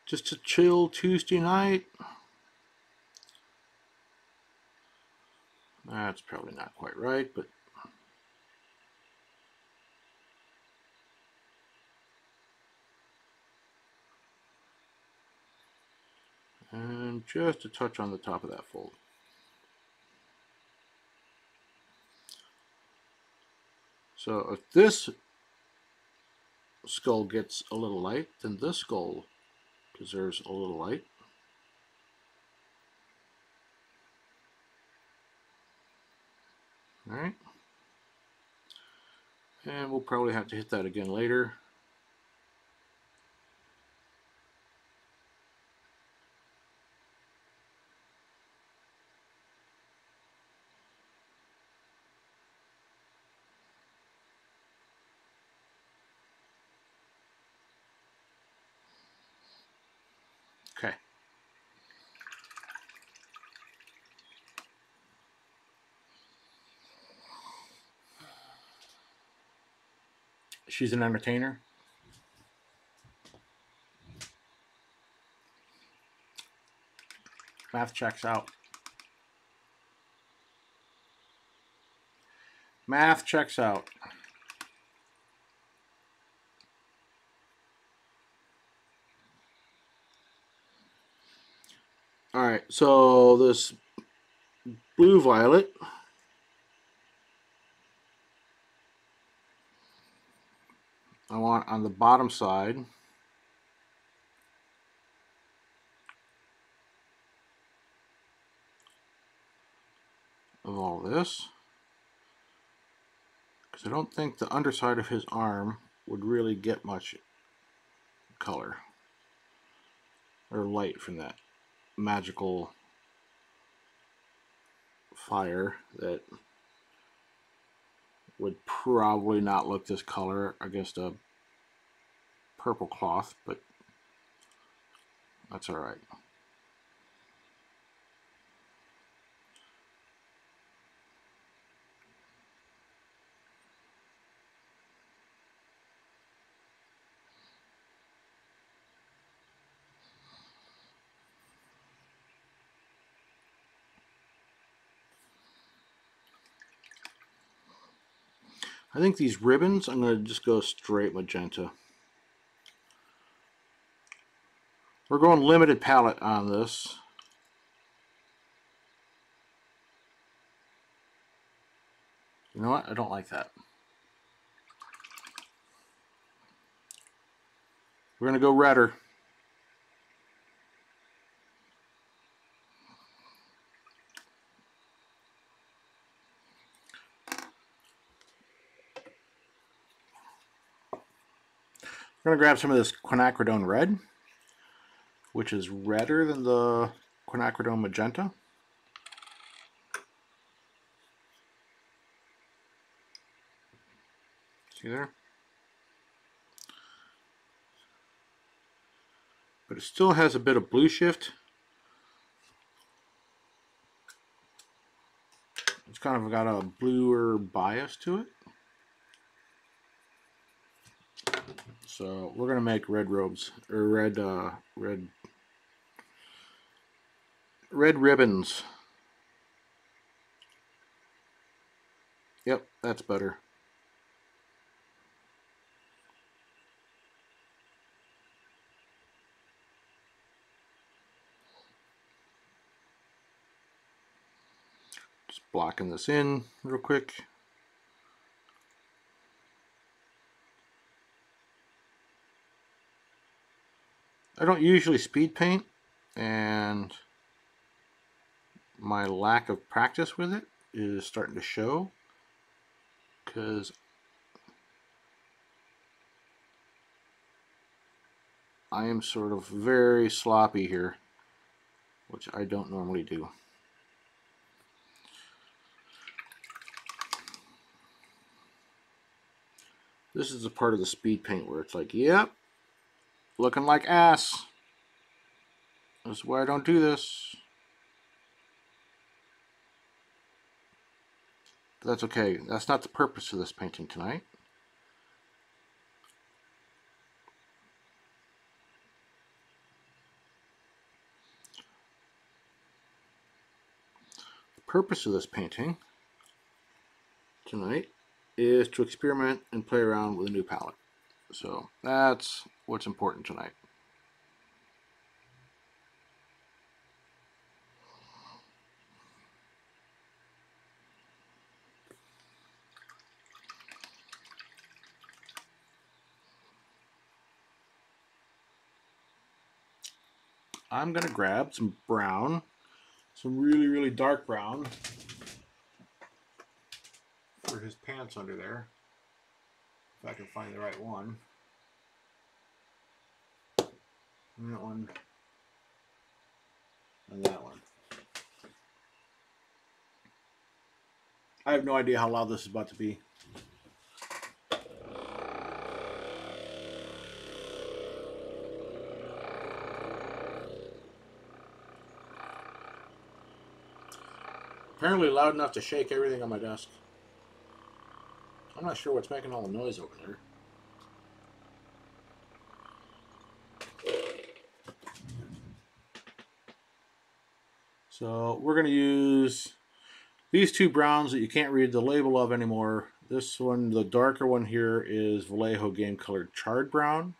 A: Just a chill Tuesday night. That's probably not quite right, but and just a touch on the top of that fold. So if this skull gets a little light, then this skull deserves a little light. All right. And we'll probably have to hit that again later. Okay. She's an entertainer. Math checks out. Math checks out. All right, so this blue violet, I want on the bottom side of all this, because I don't think the underside of his arm would really get much color or light from that magical fire that would probably not look this color against a purple cloth, but that's all right. I think these ribbons, I'm going to just go straight magenta. We're going limited palette on this. You know what? I don't like that. We're going to go redder. We're going to grab some of this quinacridone red, which is redder than the quinacridone magenta. See there? but it still has a bit of blue shift. It's kind of got a bluer bias to it. So we're gonna make red robes, or red ribbons. Yep, that's better. Just blocking this in real quick. I don't usually speed paint, and my lack of practice with it is starting to show, because I am sort of very sloppy here, which I don't normally do. This is the part of the speed paint where it's like, yep, looking like ass. That's why I don't do this. But that's okay. That's not the purpose of this painting tonight. The purpose of this painting tonight is to experiment and play around with a new palette. So that's what's important tonight. I'm going to grab some brown, some really, really dark brown for his pants under there, if I can find the right one. And that one. And that one. I have no idea how loud this is about to be. Apparently loud enough to shake everything on my desk. I'm not sure what's making all the noise over there. So we're going to use these two browns that you can't read the label of anymore. This one, the darker one here, is Vallejo Game Color Charred Brown.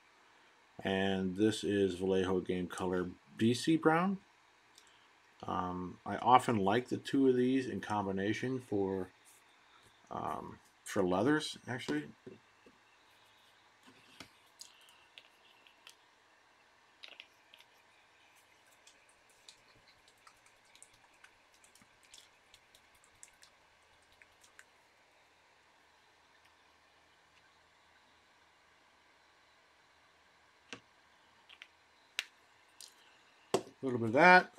A: And this is Vallejo Game Color BC Brown. I often like the two of these in combination for leathers, actually. A little bit of that.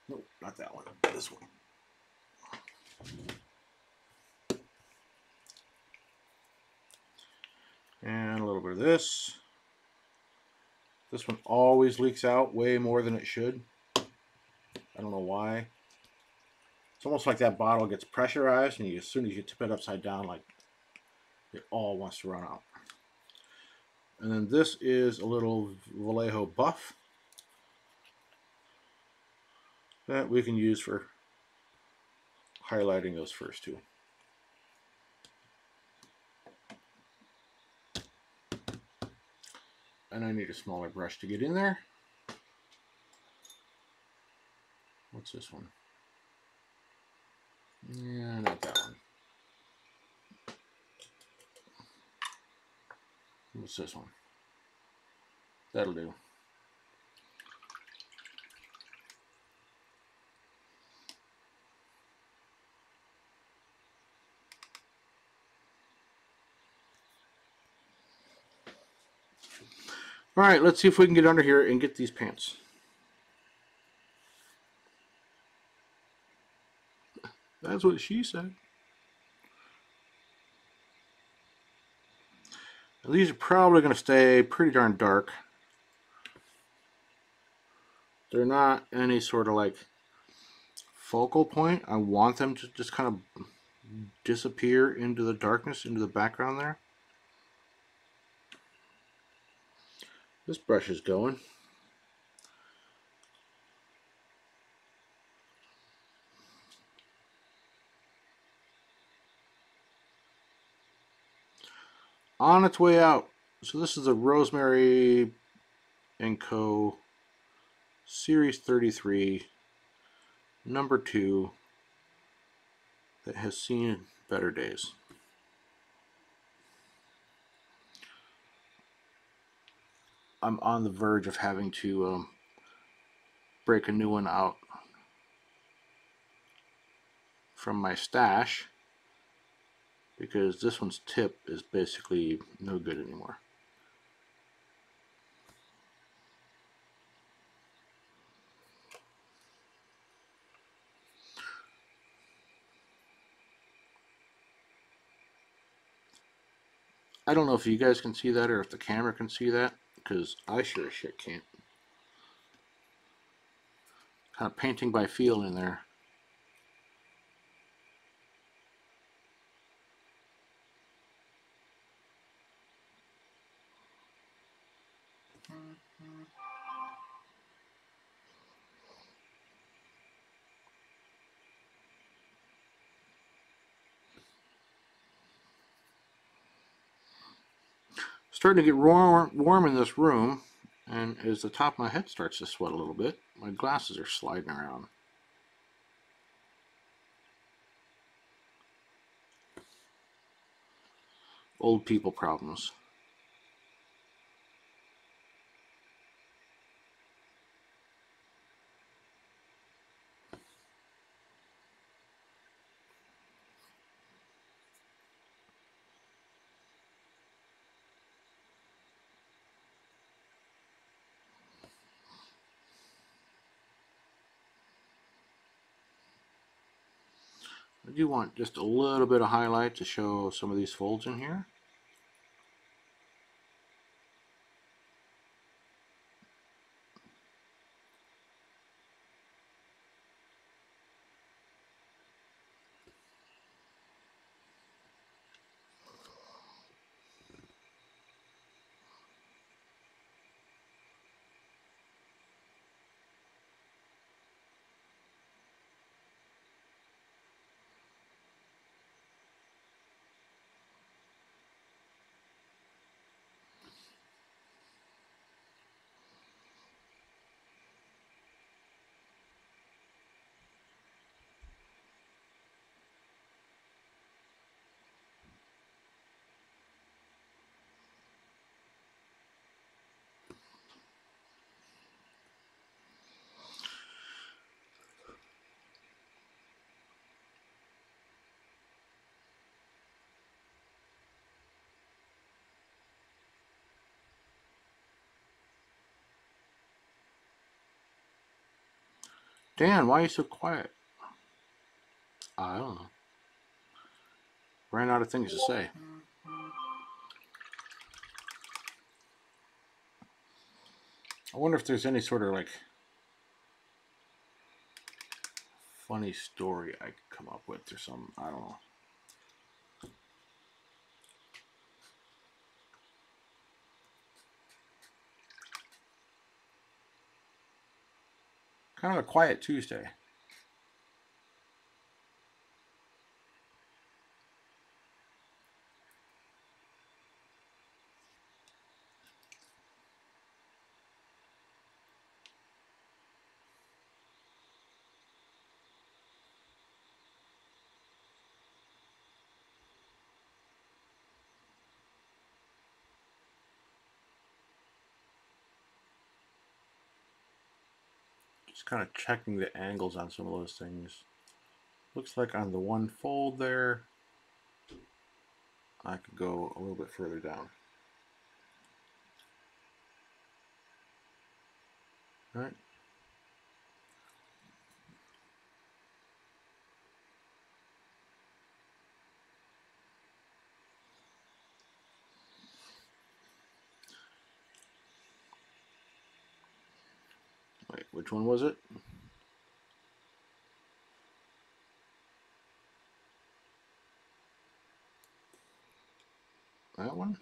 A: Nope, not that one. This one. And a little bit of this. This one always leaks out way more than it should. I don't know why. It's almost like that bottle gets pressurized, and as soon as you tip it upside down, like it all wants to run out. And then this is a little Vallejo buff that we can use for highlighting those first two. And I need a smaller brush to get in there. What's this one? Yeah, not that one. What's this one? That'll do. All right, let's see if we can get under here and get these pants. That's what she said. These are probably going to stay pretty darn dark. They're not any sort of like focal point. I want them to just kind of disappear into the darkness, into the background there. This brush is going. On its way out. So this is a Rosemary & Co. Series 33, number 2, that has seen better days. I'm on the verge of having to break a new one out from my stash because this one's tip is basically no good anymore. I don't know if you guys can see that or if the camera can see that, because I sure as shit can't. Kind of painting by feel in there. Starting to get warm in this room, and as the top of my head starts to sweat a little bit, my glasses are sliding around. Old people problems. I do want just a little bit of highlight to show some of these folds in here. Dan, why are you so quiet? I don't know. Ran out of things to say. I wonder if there's any sort of like funny story I could come up with or something. I don't know. Kind of a quiet Tuesday. Just kind of checking the angles on some of those things. Looks like on the one fold there, I could go a little bit further down. All right. Wait, which one was it? That one?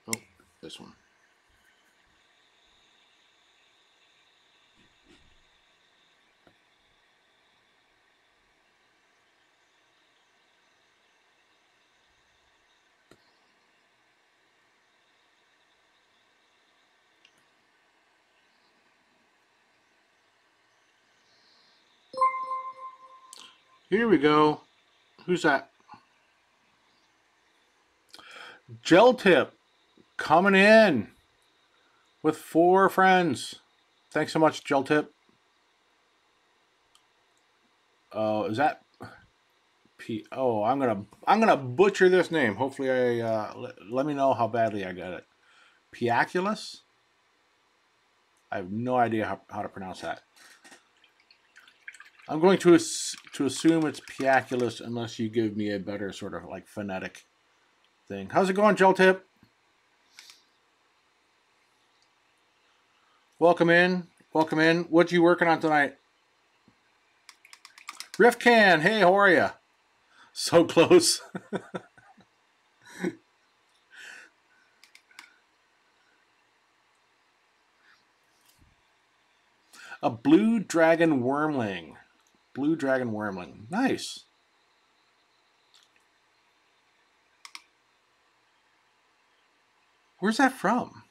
A: Oh, this one. Here we go. Who's that? Gel Tip coming in with 4 friends. Thanks so much, Gel Tip. Is that P? Oh, I'm gonna butcher this name. Hopefully, let me know how badly I got it. Piaculus. I have no idea how to pronounce that. I'm going to assume it's Piaculus unless you give me a better sort of like phonetic thing. How's it going, Gel Tip? Welcome in. Welcome in. What you working on tonight? Riffcan, hey, how are you? So close. A blue dragon wormling. Blue dragon wormling. Nice. Where's that from?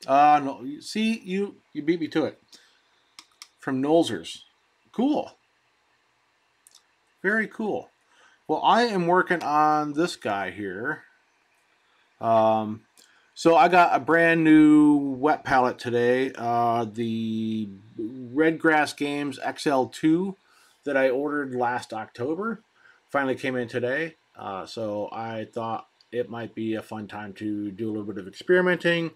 A: No. See, you beat me to it. From Nolzers. Cool. Very cool. Well, I am working on this guy here. So I got a brand new wet palette today. The Redgrass Games XL2 that I ordered last October finally came in today. So I thought it might be a fun time to do a little bit of experimenting,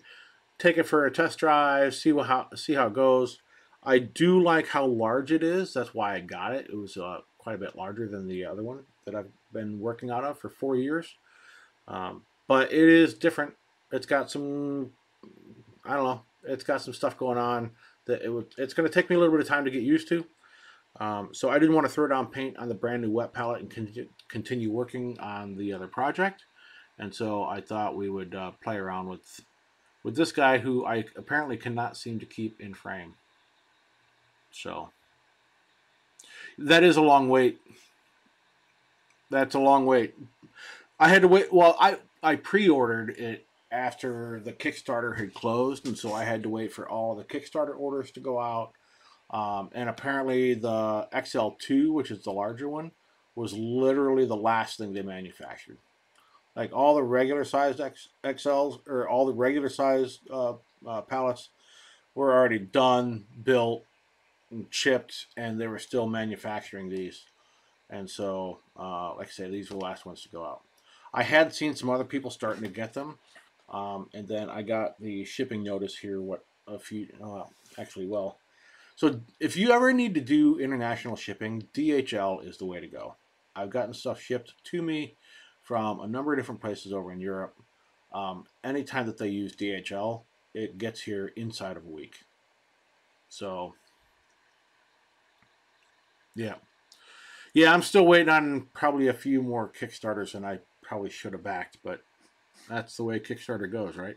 A: take it for a test drive, see how it goes. I do like how large it is. That's why I got it. It was quite a bit larger than the other one that I've been working out of for 4 years. But it is different. It's got some, I don't know, it's got some stuff going on that it's going to take me a little bit of time to get used to. So I didn't want to throw down paint on the brand new wet palette and continue working on the other project. And so I thought we would play around with this guy who I apparently cannot seem to keep in frame. So that is a long wait. That's a long wait. I had to wait. Well, I pre-ordered it after the Kickstarter had closed, and so I had to wait for all the Kickstarter orders to go out. And apparently the XL2, which is the larger one, was literally the last thing they manufactured. Like all the regular sized XLs or all the regular sized pallets were already done, built, and chipped, and they were still manufacturing these. And so, like I say, these were the last ones to go out. I had seen some other people starting to get them, and then I got the shipping notice here. So if you ever need to do international shipping, DHL is the way to go. I've gotten stuff shipped to me from a number of different places over in Europe. Anytime that they use DHL, it gets here inside of a week. So, yeah. Yeah, I'm still waiting on probably a few more Kickstarters than I probably should have backed, but that's the way Kickstarter goes, right?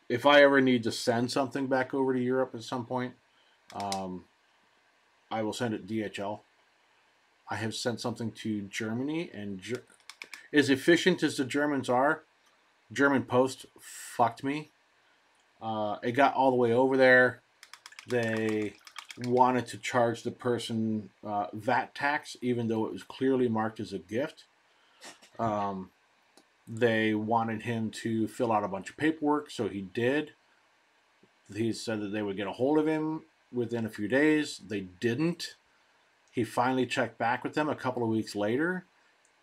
A: If I ever need to send something back over to Europe at some point, um, I will send it DHL. I have sent something to Germany, and as efficient as the Germans are, German Post fucked me. It got all the way over there. They wanted to charge the person VAT tax, even though it was clearly marked as a gift. They wanted him to fill out a bunch of paperwork, so he did. He said that they would get a hold of him within a few days. They didn't. He finally checked back with them a couple of weeks later,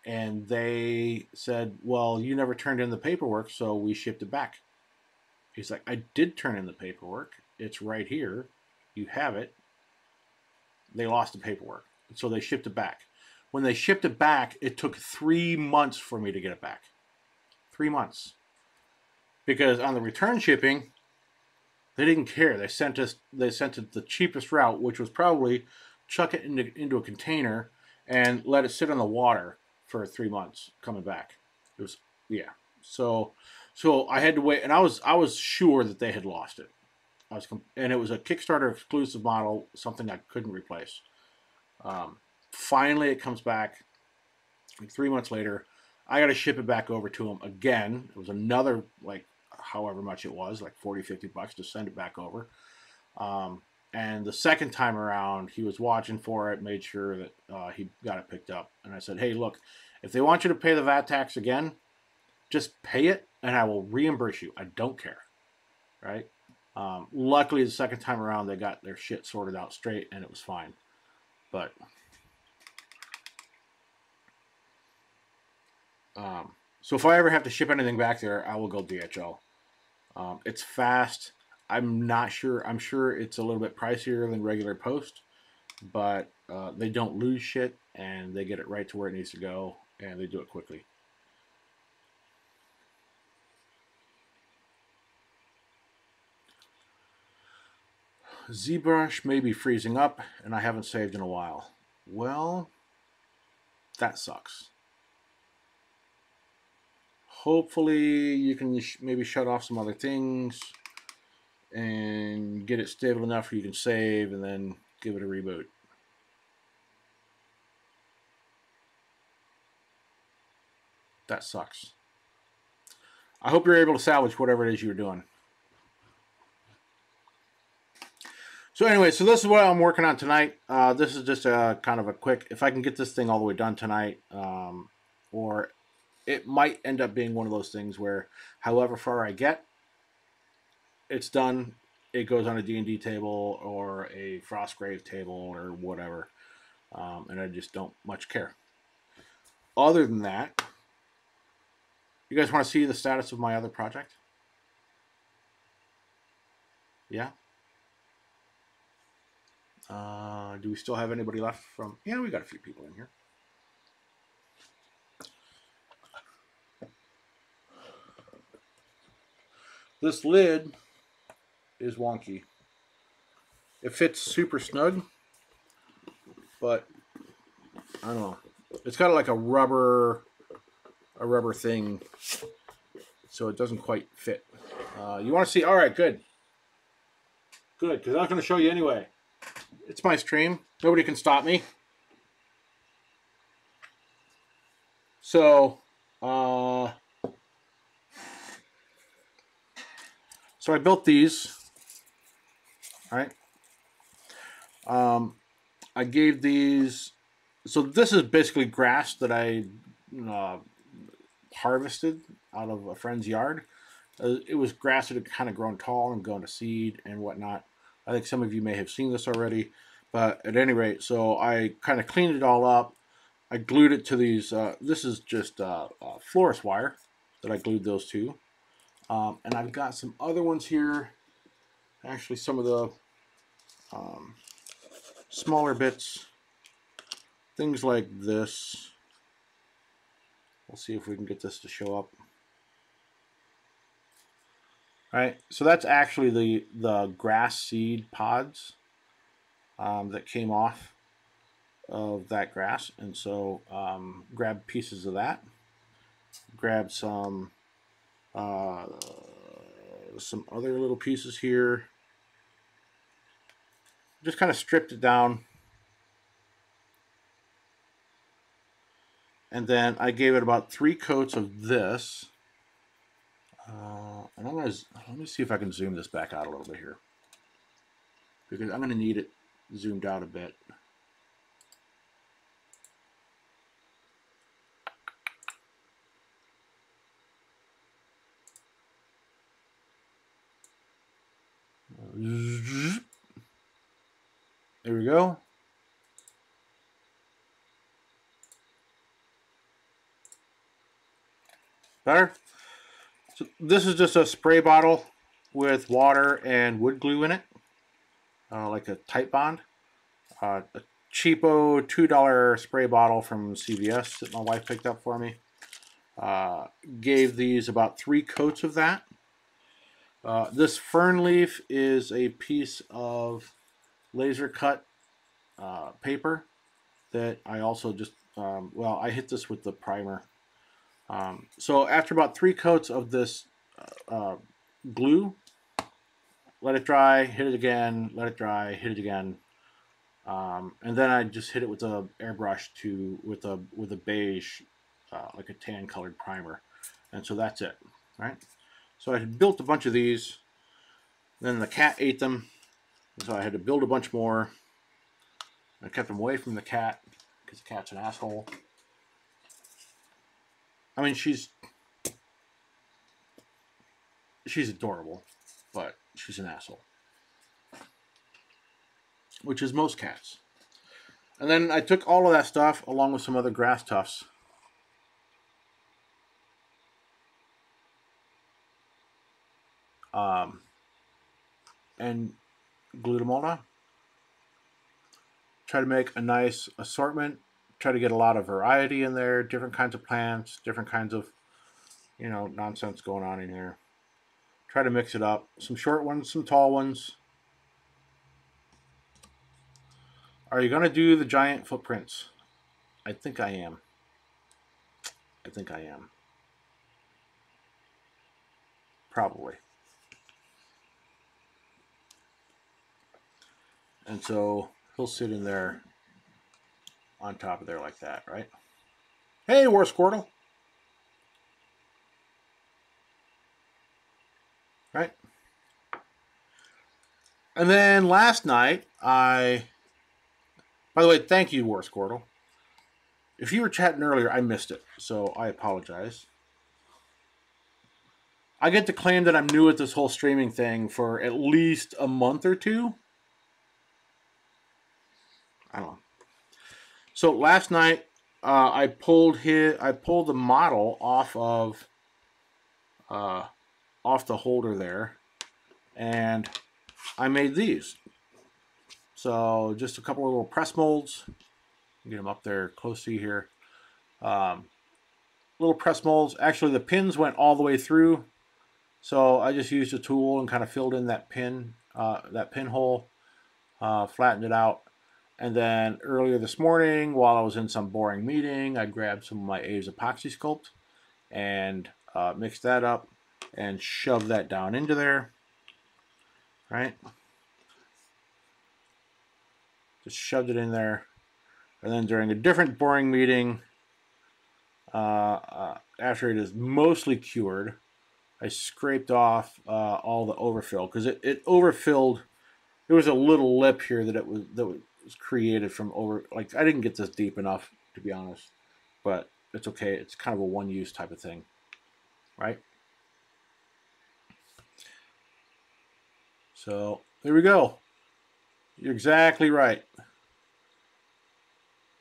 A: and they said, well, you never turned in the paperwork, so we shipped it back. He's like, I did turn in the paperwork. It's right here. You have it. They lost the paperwork, so they shipped it back. When they shipped it back, it took 3 months for me to get it back. 3 months. Because on the return shipping, they didn't care. They sent it the cheapest route, which was probably chuck it into a container and let it sit on the water for 3 months coming back. It was, yeah. So I had to wait, and I was sure that they had lost it. And it was a Kickstarter exclusive model, something I couldn't replace. Finally, it comes back. Like 3 months later, I got to ship it back over to him again. It was another, like, however much it was, like $40-50 to send it back over. And the second time around, he was watching for it, made sure that he got it picked up. And I said, hey, look, if they want you to pay the VAT tax again, just pay it, and I will reimburse you. I don't care, right? Luckily, the second time around, they got their shit sorted out straight, and it was fine. But so if I ever have to ship anything back there, I will go DHL. It's fast. I'm not sure. I'm sure it's a little bit pricier than regular post, but they don't lose shit, and they get it right to where it needs to go, and they do it quickly. ZBrush may be freezing up, and I haven't saved in a while. Well, that sucks. Hopefully you can maybe shut off some other things and get it stable enough where you can save and then give it a reboot. That sucks. I hope you're able to salvage whatever it is you're doing. So anyway, so this is what I'm working on tonight. This is just a kind of a quick, if I can get this thing all the way done tonight, or it might end up being one of those things where however far I get, it's done. It goes on a D&D table or a Frostgrave table or whatever, and I just don't much care. Other than that, you guys want to see the status of my other project? Yeah? Do we still have anybody left from... Yeah, we got a few people in here. This lid is wonky. It fits super snug, but I don't know. It's got like a rubber thing, so it doesn't quite fit. You want to see? All right, good. Good, because I'm not going to show you anyway. It's my stream. Nobody can stop me. So, so I built these. All right. I gave these. So this is basically grass that I harvested out of a friend's yard. It was grass that had kind of grown tall and gone to seed and whatnot. I think some of you may have seen this already, but at any rate, so I kind of cleaned it all up. I glued it to these. This is just florist wire that I glued those to. And I've got some other ones here. Actually, some of the smaller bits. Things like this. We'll see if we can get this to show up. All right, so that's actually the grass seed pods that came off of that grass. And so grab pieces of that. Grab some other little pieces here. Just kind of stripped it down. And then I gave it about 3 coats of this. And I'm gonna, let me see if I can zoom this back out a little bit here, because I'm gonna need it zoomed out a bit. There we go. Better? So this is just a spray bottle with water and wood glue in it, like a tight bond. cheapo $2 spray bottle from CVS that my wife picked up for me. Gave these about 3 coats of that. This fern leaf is a piece of laser cut paper that I also just, well, I hit this with the primer. So after about 3 coats of this glue, let it dry, hit it again, let it dry, hit it again. And then I just hit it with a airbrush with a beige, like a tan colored primer. And so that's it, right? So I had built a bunch of these. Then the cat ate them. So I had to build a bunch more. I kept them away from the cat because the cat's an asshole. I mean, she's adorable, but she's an asshole. Which is most cats. And then I took all of that stuff along with some other grass tufts. And glued them all down. Try to make a nice assortment. Try to get a lot of variety in there. Different kinds of plants. Different kinds of, nonsense going on in here. Try to mix it up. Some short ones, some tall ones. Are you going to do the giant footprints? I think I am. Probably. And so he'll sit in there on top of there like that, right? Hey, War Squirtle. Right? And then last night, by the way, thank you, War Squirtle. If you were chatting earlier, I missed it, so I apologize. I get to claim that I'm new at this whole streaming thing for at least a month or 2. I don't know. So last night, I pulled the model off the holder there, and I made these. So just a couple of little press molds. Get them up there close to you here. Little press molds. Actually, the pins went all the way through, so I just used a tool and kind of filled in that pinhole, flattened it out. And then earlier this morning, while I was in some boring meeting, I grabbed some of my Aves Epoxy Sculpt and mixed that up and shoved that down into there, right? Just shoved it in there. And then during a different boring meeting, after it is mostly cured, I scraped off all the overfill because it overfilled. There was a little lip here that was created from I didn't get this deep enough, to be honest, but it's okay. It's kind of a one-use type of thing, right? So there we go. You're exactly right.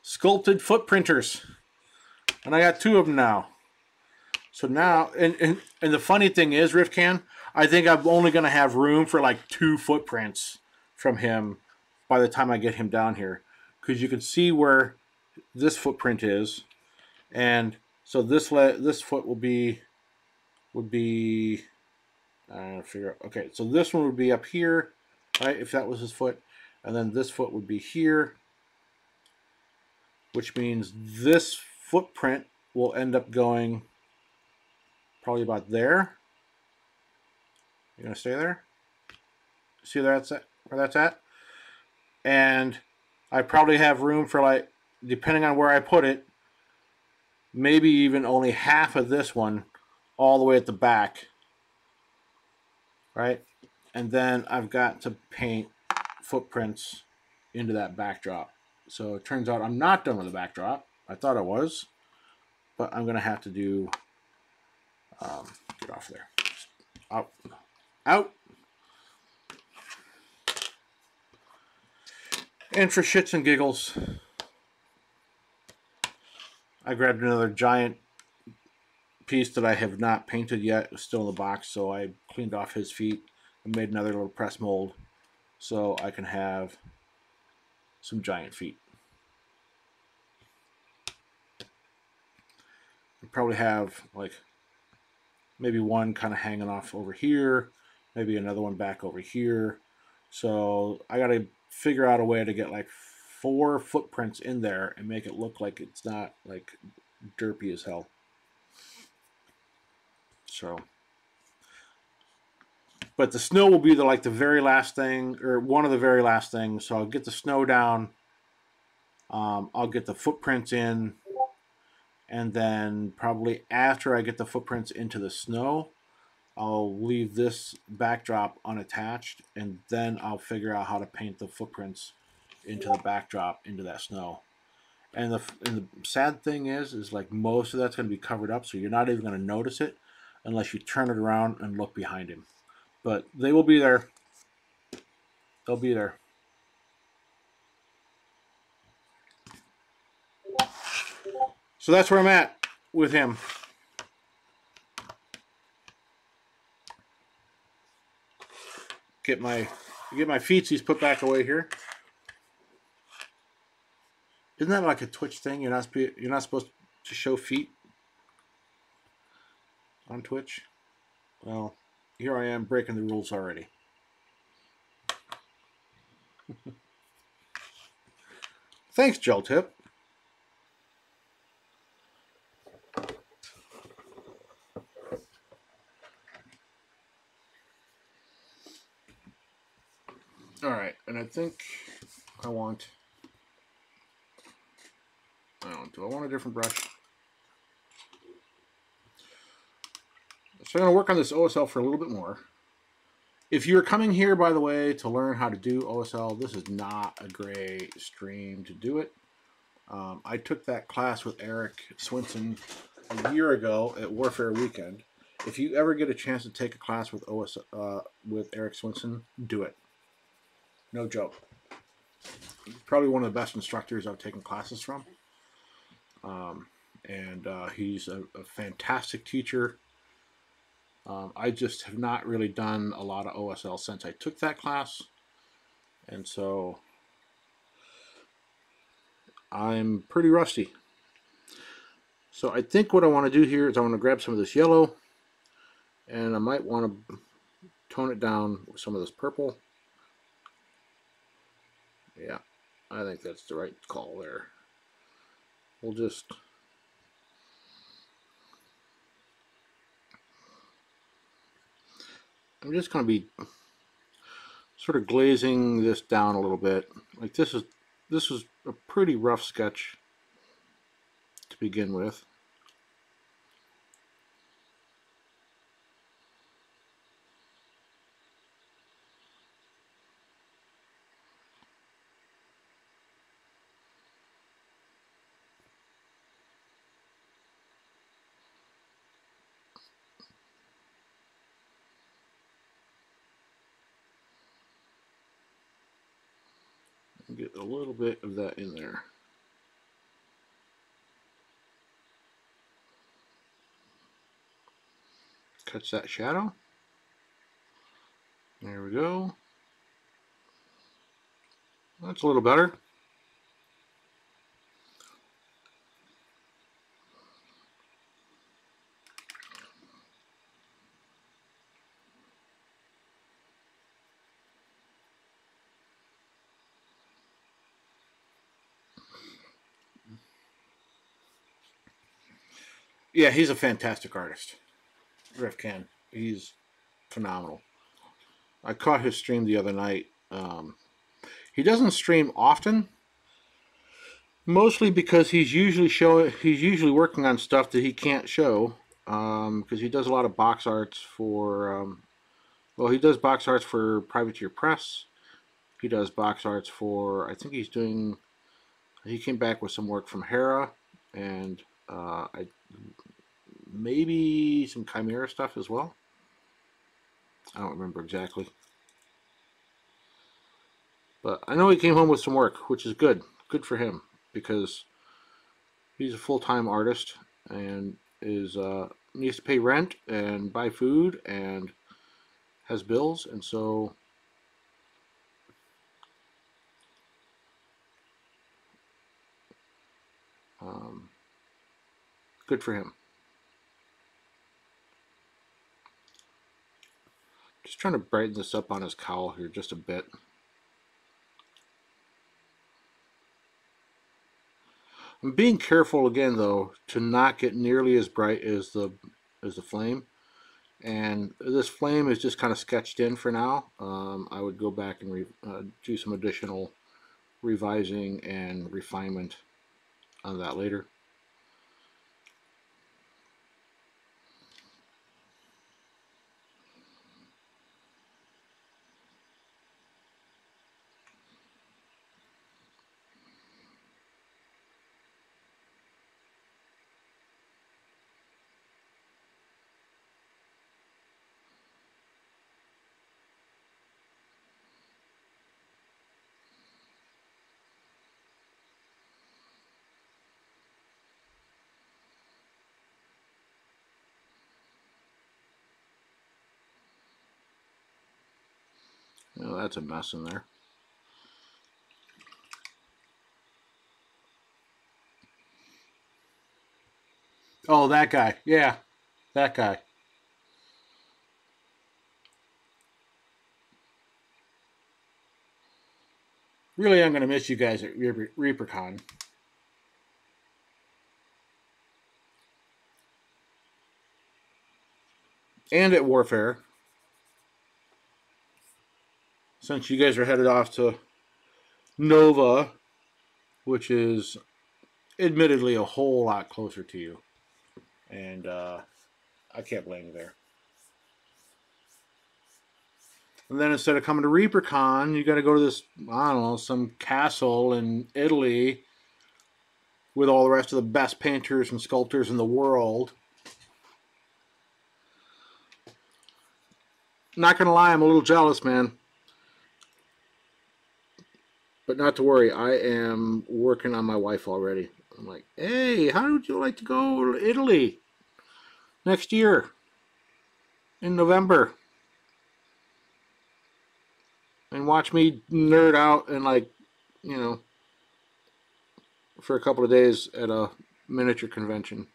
A: Sculpted footprinters, and I got 2 of them now. So now, and the funny thing is, Riftcan, I think I'm only going to have room for like 2 footprints from him by the time I get him down here, because you can see where this footprint is, and so this foot would be figure out. Okay, so this one would be up here, right? If that was his foot, and then this foot would be here, which means this footprint will end up going probably about there. You're gonna stay there. See where that's at? And I probably have room for, like, depending on where I put it, maybe even only half of this one all the way at the back, right? And then I've got to paint footprints into that backdrop. So it turns out I'm not done with the backdrop. I thought I was, but I'm gonna have to do, get off there, out. And for shits and giggles, I grabbed another giant piece that I have not painted yet. It was still in the box, so I cleaned off his feet and made another little press mold so I can have some giant feet. You probably have like maybe one kind of hanging off over here, maybe another one back over here. So I got to figure out a way to get like 4 footprints in there and make it look like it's not like derpy as hell. So, but the snow will be the very last thing, or one of the very last things. So I'll get the snow down. I'll get the footprints in, and then probably after I get the footprints into the snow, I'll leave this backdrop unattached, and then I'll figure out how to paint the footprints into the backdrop into that snow. And the sad thing is like most of that's going to be covered up, so you're not even going to notice it unless you turn it around and look behind him. But they will be there. They'll be there. So that's where I'm at with him. Get my feetsies put back away here. Isn't that like a Twitch thing? You're not supposed to show feet on Twitch. Well, here I am breaking the rules already. Thanks, Gel Tip. All right, and I think I want. Do I want a different brush? So I'm going to work on this OSL for a little bit more. If you're coming here, by the way, to learn how to do OSL, this is not a great stream to do it. I took that class with Eric Swinson a year ago at Warfare Weekend. If you ever get a chance to take a class with with Eric Swinson, do it. No joke. Probably one of the best instructors I've taken classes from. And he's a fantastic teacher. I just have not really done a lot of OSL since I took that class. And so I'm pretty rusty. So I think what I want to do here is I want to grab some of this yellow, and I might want to tone it down with some of this purple. Yeah, I think that's the right call there. We'll just... I'm just going to be sort of glazing this down a little bit. Like this is a pretty rough sketch to begin with. Get a little bit of that in there. Catch that shadow. There we go. That's a little better. Yeah, he's a fantastic artist. Riff Ken. He's phenomenal. I caught his stream the other night. He doesn't stream often, mostly because he's usually working on stuff that he can't show, because he does a lot of box arts for well, he does box arts for Privateer Press. He does box arts for, I think he came back with some work from Hera, and maybe some Chimera stuff as well. I don't remember exactly. But I know he came home with some work, which is good. Good for him, because he's a full-time artist and needs to pay rent and buy food and has bills, and so good for him. Just trying to brighten this up on his cowl here just a bit. I'm being careful again though to not get nearly as bright as the flame. And this flame is just kind of sketched in for now. I would go back and do some additional revising and refinement on that later. Oh, that's a mess in there. Oh, that guy. Yeah, that guy. Really, I'm going to miss you guys at ReaperCon. And at Warfare. Since you guys are headed off to Nova, which is admittedly a whole lot closer to you. And I can't blame you there. And then instead of coming to ReaperCon, you got to go to this, I don't know, some castle in Italy with all the rest of the best painters and sculptors in the world. Not going to lie, I'm a little jealous, man. But not to worry, I am working on my wife already. I'm like, hey, how would you like to go to Italy next year in November? And watch me nerd out and, like, you know, for a couple of days at a miniature convention.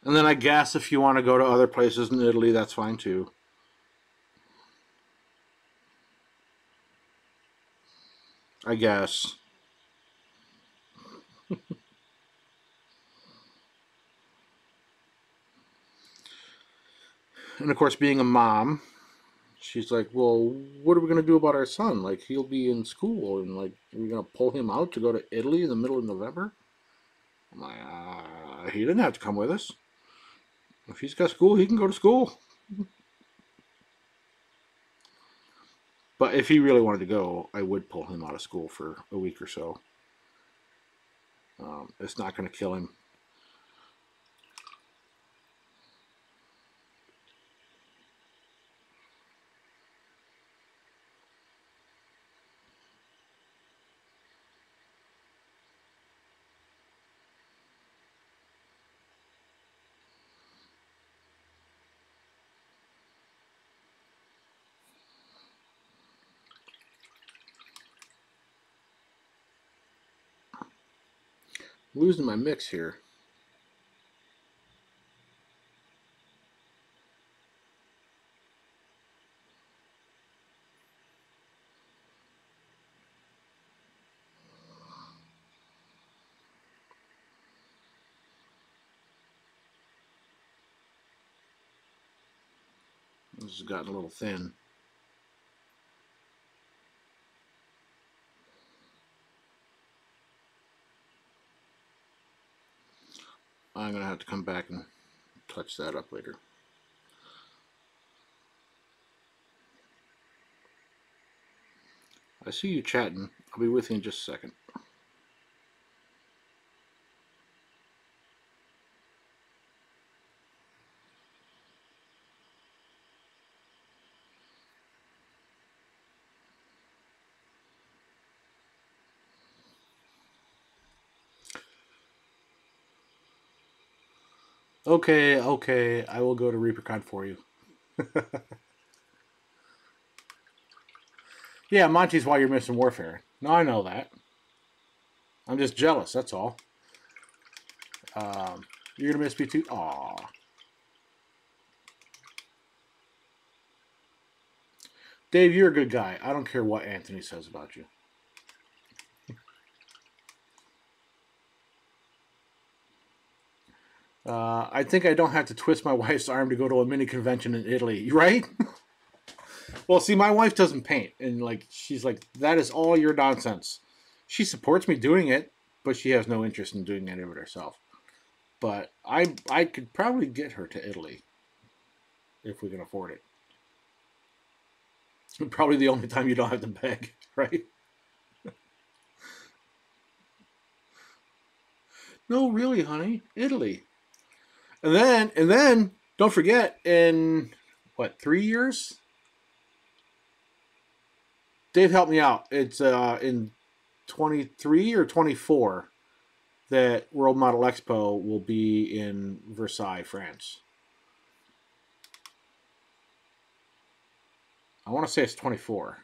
A: And then I guess if you want to go to other places in Italy, that's fine too. I guess. And of course, being a mom, she's like, well, what are we going to do about our son? Like, he'll be in school, and, like, we're going to pull him out to go to Italy in the middle of November? I'm like, he didn't have to come with us. If he's got school, he can go to school. But if he really wanted to go, I would pull him out of school for a week or so. It's not going to kill him. Losing my mix here. This has gotten a little thin. I'm going to have to come back and touch that up later. I see you chatting. I'll be with you in just a second. Okay, okay, I will go to ReaperCon for you. Yeah, Monty's why you're missing Warfare. No, I know that. I'm just jealous, that's all. You're gonna miss me too? Aw. Dave, you're a good guy. I don't care what Anthony says about you. I think I don't have to twist my wife's arm to go to a mini convention in Italy, right? Well, see, my wife doesn't paint, and like she's like, that is all your nonsense. She supports me doing it, but she has no interest in doing any of it herself. But I could probably get her to Italy if we can afford it. Probably the only time you don't have to beg, right? No, really, honey, Italy. And then don't forget, in what, 3 years? Dave helped me out. It's in 23 or 24 that World Model Expo will be in Versailles, France. I want to say it's 24.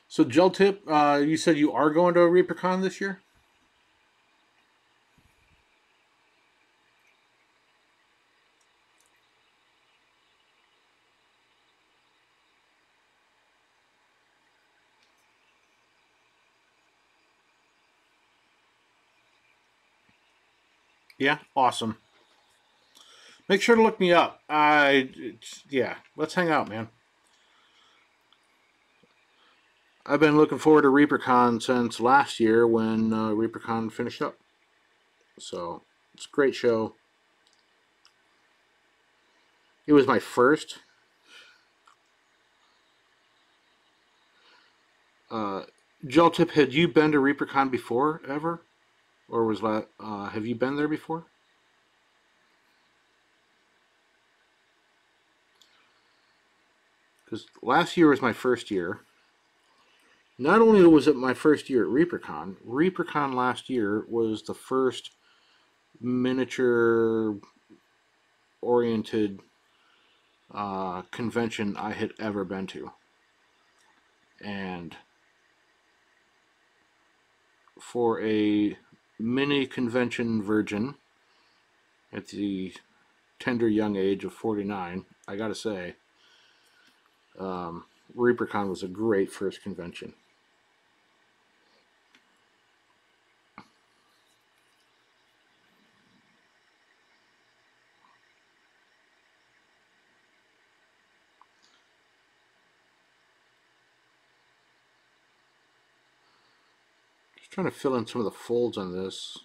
A: So, Gel Tip, you said you are going to a ReaperCon this year? Yeah, awesome. Make sure to look me up. Yeah, let's hang out, man. I've been looking forward to ReaperCon since last year when ReaperCon finished up. So it's a great show. It was my first. Uh, Gel Tip, had you been to ReaperCon before ever, or was that have you been there before? Because last year was my first year. Not only was it my first year at ReaperCon, ReaperCon last year was the first miniature oriented convention I had ever been to. And for a mini convention virgin at the tender young age of 49, I gotta say, ReaperCon was a great first convention. Just trying to fill in some of the folds on this.